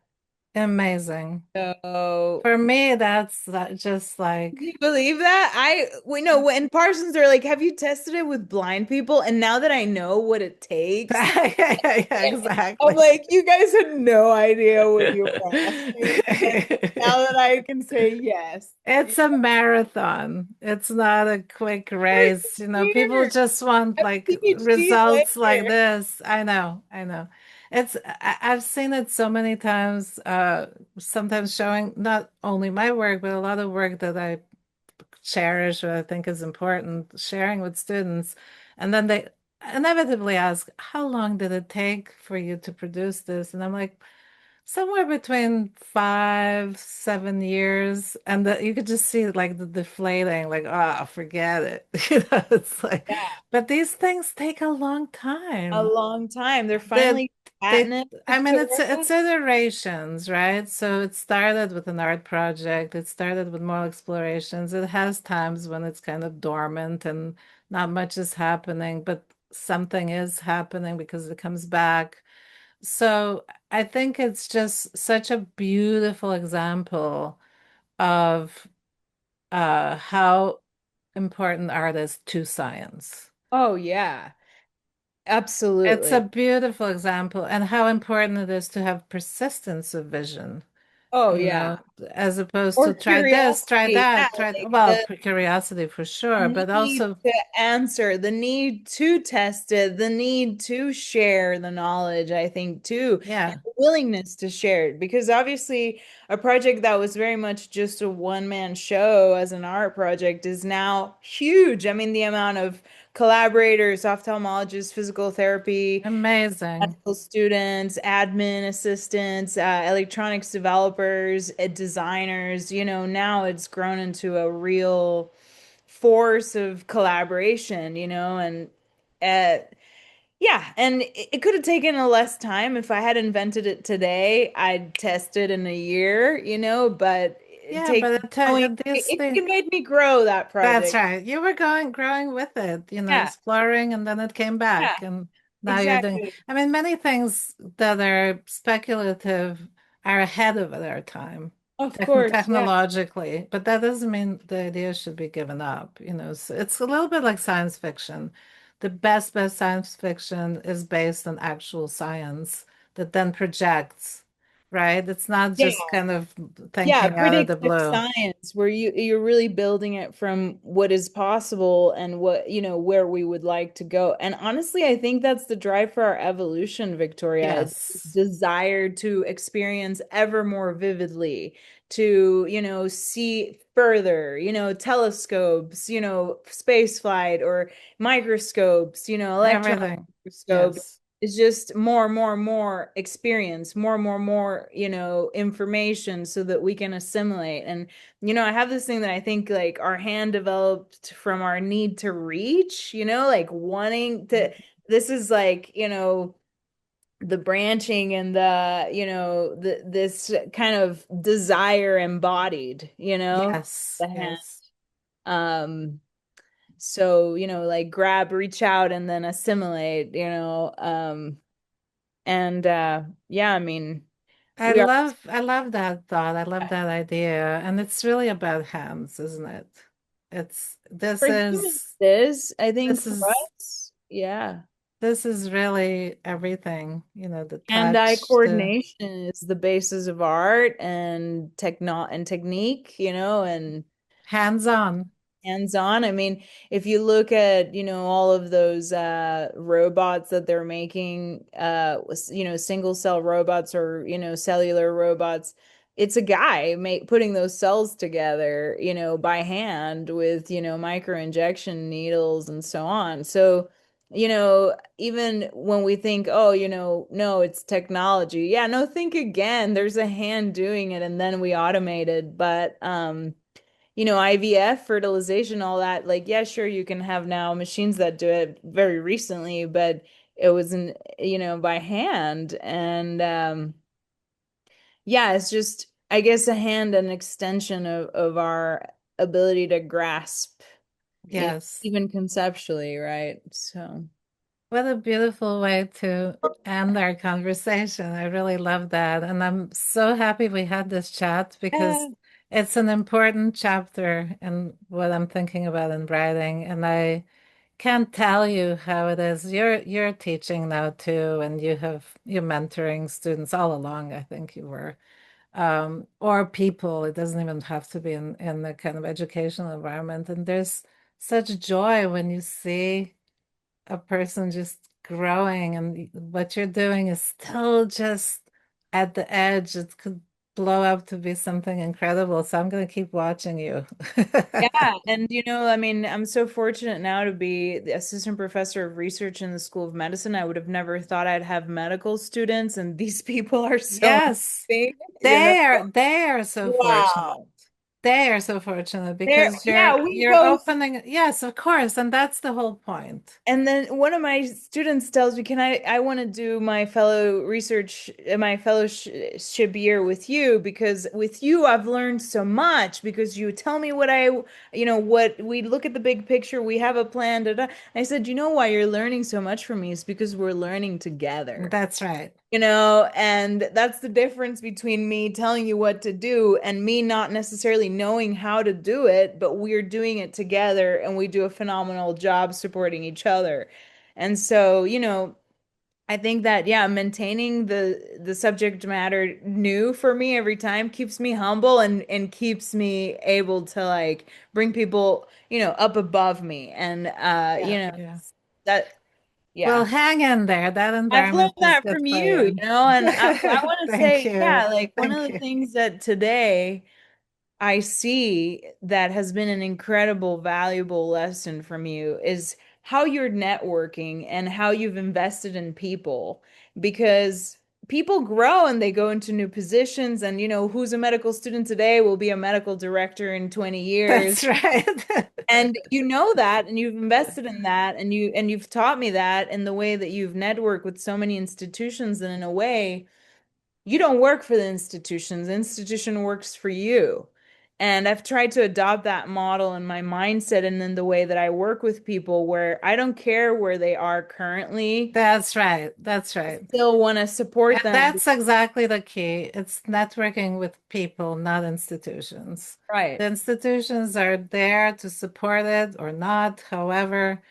[SPEAKER 1] Amazing.
[SPEAKER 2] So,
[SPEAKER 1] For me, that's just
[SPEAKER 2] can
[SPEAKER 1] like
[SPEAKER 2] you believe that? We know when Parsons are like, have you tested it with blind people? And now that I know what it takes,
[SPEAKER 1] yeah,
[SPEAKER 2] I'm
[SPEAKER 1] exactly.
[SPEAKER 2] like, you guys had no idea what you were asking. And now that I can say yes.
[SPEAKER 1] It's a marathon. It's not a quick
[SPEAKER 2] Years
[SPEAKER 1] race. People
[SPEAKER 2] later,
[SPEAKER 1] just want
[SPEAKER 2] a
[SPEAKER 1] like
[SPEAKER 2] PhD
[SPEAKER 1] results like
[SPEAKER 2] later.
[SPEAKER 1] this. I know, I know. I've seen it so many times, sometimes showing not only my work, but a lot of work that I cherish or I think is important, sharing with students. And then they inevitably ask, how long did it take for you to produce this? And I'm like, somewhere between 5, 7 years, and you could just see like the deflating, like, oh, forget it. It's like,
[SPEAKER 2] Yeah,
[SPEAKER 1] but these things take a long
[SPEAKER 2] a
[SPEAKER 1] time.
[SPEAKER 2] long time. They're
[SPEAKER 1] They,
[SPEAKER 2] finally
[SPEAKER 1] they,
[SPEAKER 2] patented
[SPEAKER 1] I mean,
[SPEAKER 2] to
[SPEAKER 1] it's
[SPEAKER 2] it.
[SPEAKER 1] iterations, right? So it started with an art project. It started with more explorations. It has times when it's kind of dormant and not much is happening, but something is happening because it comes back. So I think it's just such a beautiful example of how important art is to science.
[SPEAKER 2] Oh, yeah,
[SPEAKER 1] It's a
[SPEAKER 2] absolutely.
[SPEAKER 1] beautiful example, and how important it is to have persistence of vision.
[SPEAKER 2] Oh
[SPEAKER 1] you
[SPEAKER 2] yeah.
[SPEAKER 1] know, as opposed to
[SPEAKER 2] Or
[SPEAKER 1] try this, try
[SPEAKER 2] curiosity. Yeah,
[SPEAKER 1] that, try,
[SPEAKER 2] like
[SPEAKER 1] well,
[SPEAKER 2] the
[SPEAKER 1] curiosity for sure, but
[SPEAKER 2] need
[SPEAKER 1] also,
[SPEAKER 2] to answer, the need to test it, the need to share the knowledge, I think, too, and
[SPEAKER 1] yeah,
[SPEAKER 2] the willingness to share it. Because obviously, a project that was very much just a one-man show as an art project is now huge. I mean, the amount of collaborators, ophthalmologists, physical therapy,
[SPEAKER 1] amazing.
[SPEAKER 2] medical students, admin assistants, electronics developers, designers, now it's grown into a real force of collaboration, and uh, yeah, and it could have taken a less time if I had invented it today. I'd test it in a year, but it
[SPEAKER 1] Yeah,
[SPEAKER 2] takes
[SPEAKER 1] but
[SPEAKER 2] knowing
[SPEAKER 1] these things,
[SPEAKER 2] it made me grow that
[SPEAKER 1] that's
[SPEAKER 2] project.
[SPEAKER 1] right. You were growing with it,
[SPEAKER 2] Yeah,
[SPEAKER 1] exploring, and then it came
[SPEAKER 2] yeah,
[SPEAKER 1] back, and now you're doing.
[SPEAKER 2] exactly.
[SPEAKER 1] I mean, many things that are speculative are ahead of their time,
[SPEAKER 2] Of course, yeah.
[SPEAKER 1] technologically, but that doesn't mean the idea should be given up. So it's a little bit like science fiction. The best science fiction is based on actual science that then projects, right? It's not
[SPEAKER 2] Yeah.
[SPEAKER 1] just kind of
[SPEAKER 2] Yeah,
[SPEAKER 1] thinking out of the
[SPEAKER 2] predictive
[SPEAKER 1] blue.
[SPEAKER 2] science where you're really building it from what is possible and what, where we would like to go. And honestly, I think that's the drive for our evolution, Victoria. It's this
[SPEAKER 1] Yes.
[SPEAKER 2] desire to experience ever more vividly, to, see further, telescopes, space flight or microscopes, electron
[SPEAKER 1] Everything.
[SPEAKER 2] microscope.
[SPEAKER 1] Yes.
[SPEAKER 2] It's just more experience, more, information so that we can assimilate. And, I have this thing that I think like our hand developed from our need to reach, like wanting to, this is like, the branching and this kind of desire embodied,
[SPEAKER 1] Yes.
[SPEAKER 2] the hand.
[SPEAKER 1] Yes.
[SPEAKER 2] Um, so, like grab, reach out, and then assimilate, and yeah, I mean, we are,
[SPEAKER 1] I love that thought. I love that idea. And it's really about hands, isn't it? It's
[SPEAKER 2] for humans, I think
[SPEAKER 1] this
[SPEAKER 2] for
[SPEAKER 1] is
[SPEAKER 2] us, yeah.
[SPEAKER 1] this is really everything, the
[SPEAKER 2] Hand-eye
[SPEAKER 1] touch, the
[SPEAKER 2] coordination is the basis of art and technique, and
[SPEAKER 1] hands-on.
[SPEAKER 2] hands-on. I mean, if you look at, all of those robots that they're making, single cell robots or, cellular robots, it's a guy putting those cells together, by hand with, micro injection needles and so on. So, even when we think, oh, no, it's technology. Yeah, no, think again. There's a hand doing it and then we automate it. But IVF, fertilization, all that, like, yeah, sure, you can have now machines that do it very recently, but it was by hand. And yeah, it's just, I guess, a hand, an extension of our ability to grasp,
[SPEAKER 1] Yes.
[SPEAKER 2] even conceptually, right? So,
[SPEAKER 1] What a beautiful way to end our conversation. I really love that. And I'm so happy we had this chat because
[SPEAKER 2] yeah.
[SPEAKER 1] it's an important chapter in what I'm thinking about in writing. And I can't tell you how it is. You're teaching now too, and you're mentoring students all along, I think you were. Or people. It doesn't even have to be in the kind of educational environment. And there's such joy when you see a person just growing and what you're doing is still just at the edge. It could blow up to be something incredible. So I'm going to keep watching you.
[SPEAKER 2] Yeah, and I mean, I'm so fortunate now to be the assistant professor of research in the School of Medicine. I would have never thought I'd have medical students, and these people are so
[SPEAKER 1] Yes,
[SPEAKER 2] amazing, you know.
[SPEAKER 1] they are so fortunate.
[SPEAKER 2] Wow.
[SPEAKER 1] They are so fortunate
[SPEAKER 2] There,
[SPEAKER 1] because
[SPEAKER 2] yeah, we
[SPEAKER 1] you're
[SPEAKER 2] both.
[SPEAKER 1] opening. Yes, of course, and that's the whole point.
[SPEAKER 2] And then one of my students tells me, "Can I want to do my my fellowship year with you because with you I've learned so much because you tell me what we look at the big picture, we have a plan." Da, da. I said, "You know why you're learning so much from me is because we're learning together."
[SPEAKER 1] That's right.
[SPEAKER 2] And that's the difference between me telling you what to do and me not necessarily knowing how to do it, but we're doing it together and we do a phenomenal job supporting each other. And so, I think that yeah, maintaining the subject matter new for me every time keeps me humble and keeps me able to like bring people, up above me. And
[SPEAKER 1] Yeah, yeah.
[SPEAKER 2] that
[SPEAKER 1] Well,
[SPEAKER 2] yeah.
[SPEAKER 1] hang in there. That
[SPEAKER 2] I've learned
[SPEAKER 1] environment is
[SPEAKER 2] that
[SPEAKER 1] good
[SPEAKER 2] from
[SPEAKER 1] for
[SPEAKER 2] you,
[SPEAKER 1] you.
[SPEAKER 2] and I want to
[SPEAKER 1] Thank
[SPEAKER 2] say,
[SPEAKER 1] you.
[SPEAKER 2] yeah, like one of
[SPEAKER 1] Thank
[SPEAKER 2] the
[SPEAKER 1] you.
[SPEAKER 2] things that today I see that has been an incredible, valuable lesson from you is how you're networking and how you've invested in people because people grow and they go into new positions and who's a medical student today will be a medical director in 20 years.
[SPEAKER 1] That's right.
[SPEAKER 2] And you know that and you've invested in that and you've taught me that in the way that you've networked with so many institutions and in a way you don't work for the institutions. The institution works for you. And I've tried to adopt that model in my mindset and in the way that I work with people where I don't care where they are currently.
[SPEAKER 1] That's right. That's
[SPEAKER 2] I
[SPEAKER 1] right.
[SPEAKER 2] still want to support
[SPEAKER 1] And
[SPEAKER 2] them.
[SPEAKER 1] that's exactly the key. It's networking with people, not institutions.
[SPEAKER 2] Right.
[SPEAKER 1] The institutions are there to support it or not, however.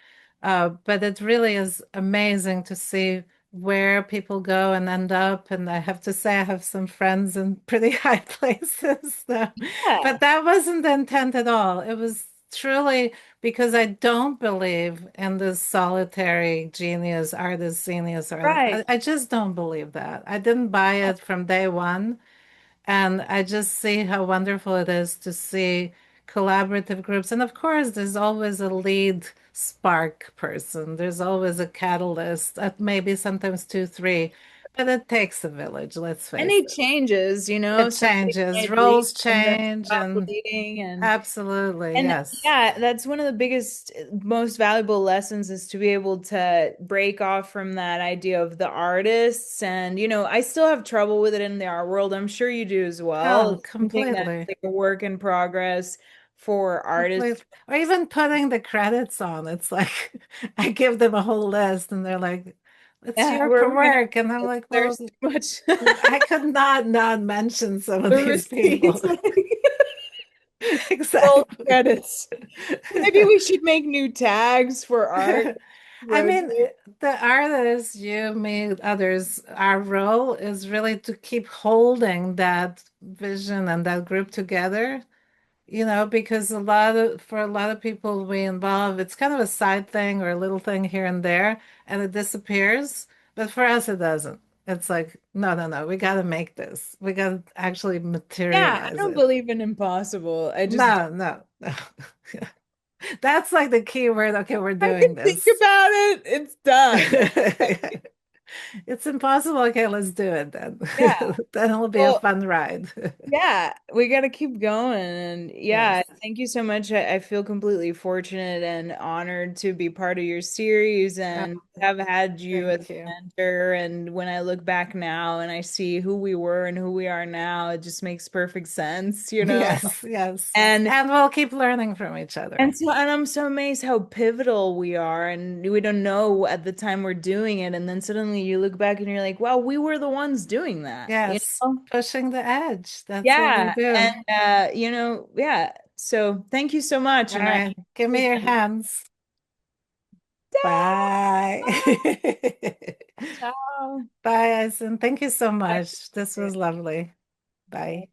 [SPEAKER 1] But it really is amazing to see where people go and end up. And I have to say, I have some friends in pretty high places. So.
[SPEAKER 2] Yeah.
[SPEAKER 1] But that wasn't the intent at all. It was truly because I don't believe in this solitary genius, artist genius. Or
[SPEAKER 2] Right.
[SPEAKER 1] I just don't believe that. I didn't buy it from day one. And I just see how wonderful it is to see collaborative groups. And of course, there's always a lead spark person, there's always a catalyst, maybe sometimes two, three, but it takes a village, let's
[SPEAKER 2] And
[SPEAKER 1] face
[SPEAKER 2] it
[SPEAKER 1] it.
[SPEAKER 2] changes,
[SPEAKER 1] It
[SPEAKER 2] somebody
[SPEAKER 1] changes,
[SPEAKER 2] might leave
[SPEAKER 1] roles
[SPEAKER 2] and then
[SPEAKER 1] change,
[SPEAKER 2] stop
[SPEAKER 1] and
[SPEAKER 2] leading
[SPEAKER 1] absolutely,
[SPEAKER 2] and
[SPEAKER 1] yes.
[SPEAKER 2] yeah, that's one of the biggest, most valuable lessons is to be able to break off from that idea of the artists. And, I still have trouble with it in the art world. I'm sure you do as well.
[SPEAKER 1] Oh,
[SPEAKER 2] It's something that's
[SPEAKER 1] completely.
[SPEAKER 2] like a work in progress for
[SPEAKER 1] Completely.
[SPEAKER 2] artists.
[SPEAKER 1] Or even putting the credits on. It's like I give them a whole list and they're like, it's
[SPEAKER 2] Yeah,
[SPEAKER 1] your
[SPEAKER 2] we're gonna
[SPEAKER 1] work. And I'm like, well,
[SPEAKER 2] there's too much
[SPEAKER 1] I could not mention some of
[SPEAKER 2] the
[SPEAKER 1] these people.
[SPEAKER 2] receipts, like roll
[SPEAKER 1] Exactly.
[SPEAKER 2] credits. Maybe we should make new tags for art.
[SPEAKER 1] I
[SPEAKER 2] Road
[SPEAKER 1] mean,
[SPEAKER 2] trip.
[SPEAKER 1] the artists, you, me, others, our role is really to keep holding that vision and that group together, because for a lot of people we involve, it's kind of a side thing or a little thing here and there, and it disappears. But for us, it doesn't. It's like, no, no, no, we got to make this. We got to actually
[SPEAKER 2] Yeah, I
[SPEAKER 1] materialize
[SPEAKER 2] don't
[SPEAKER 1] it.
[SPEAKER 2] believe in impossible. I just
[SPEAKER 1] No, no, no. That's like the key word. Okay, we're
[SPEAKER 2] I
[SPEAKER 1] doing
[SPEAKER 2] can think
[SPEAKER 1] this.
[SPEAKER 2] about it. It's done.
[SPEAKER 1] It's impossible. Okay, let's do it then.
[SPEAKER 2] Yeah.
[SPEAKER 1] Then it'll be a
[SPEAKER 2] Well,
[SPEAKER 1] fun ride.
[SPEAKER 2] yeah, we got to keep going. And yeah,
[SPEAKER 1] Yes.
[SPEAKER 2] thank you so much. I feel completely fortunate and honored to be part of your series
[SPEAKER 1] Oh,
[SPEAKER 2] and have had you as
[SPEAKER 1] thank
[SPEAKER 2] a
[SPEAKER 1] you.
[SPEAKER 2] mentor. And when I look back now and I see who we were and who we are now, it just makes perfect sense.
[SPEAKER 1] Yes, yes.
[SPEAKER 2] And
[SPEAKER 1] And we'll keep learning from each other.
[SPEAKER 2] and I'm so amazed how pivotal we are, and we don't know at the time we're doing it, and then suddenly you look back and you're like, "Wow, we were the ones doing that," you
[SPEAKER 1] Yes,
[SPEAKER 2] know?
[SPEAKER 1] pushing the edge. That's what we
[SPEAKER 2] Yeah,
[SPEAKER 1] do.
[SPEAKER 2] and yeah. So thank you so much,
[SPEAKER 1] All
[SPEAKER 2] and I
[SPEAKER 1] right. Give me your hands. Bye.
[SPEAKER 2] ciao.
[SPEAKER 1] Bye, Eisen. Thank you so
[SPEAKER 2] Bye.
[SPEAKER 1] much. This was lovely. Bye.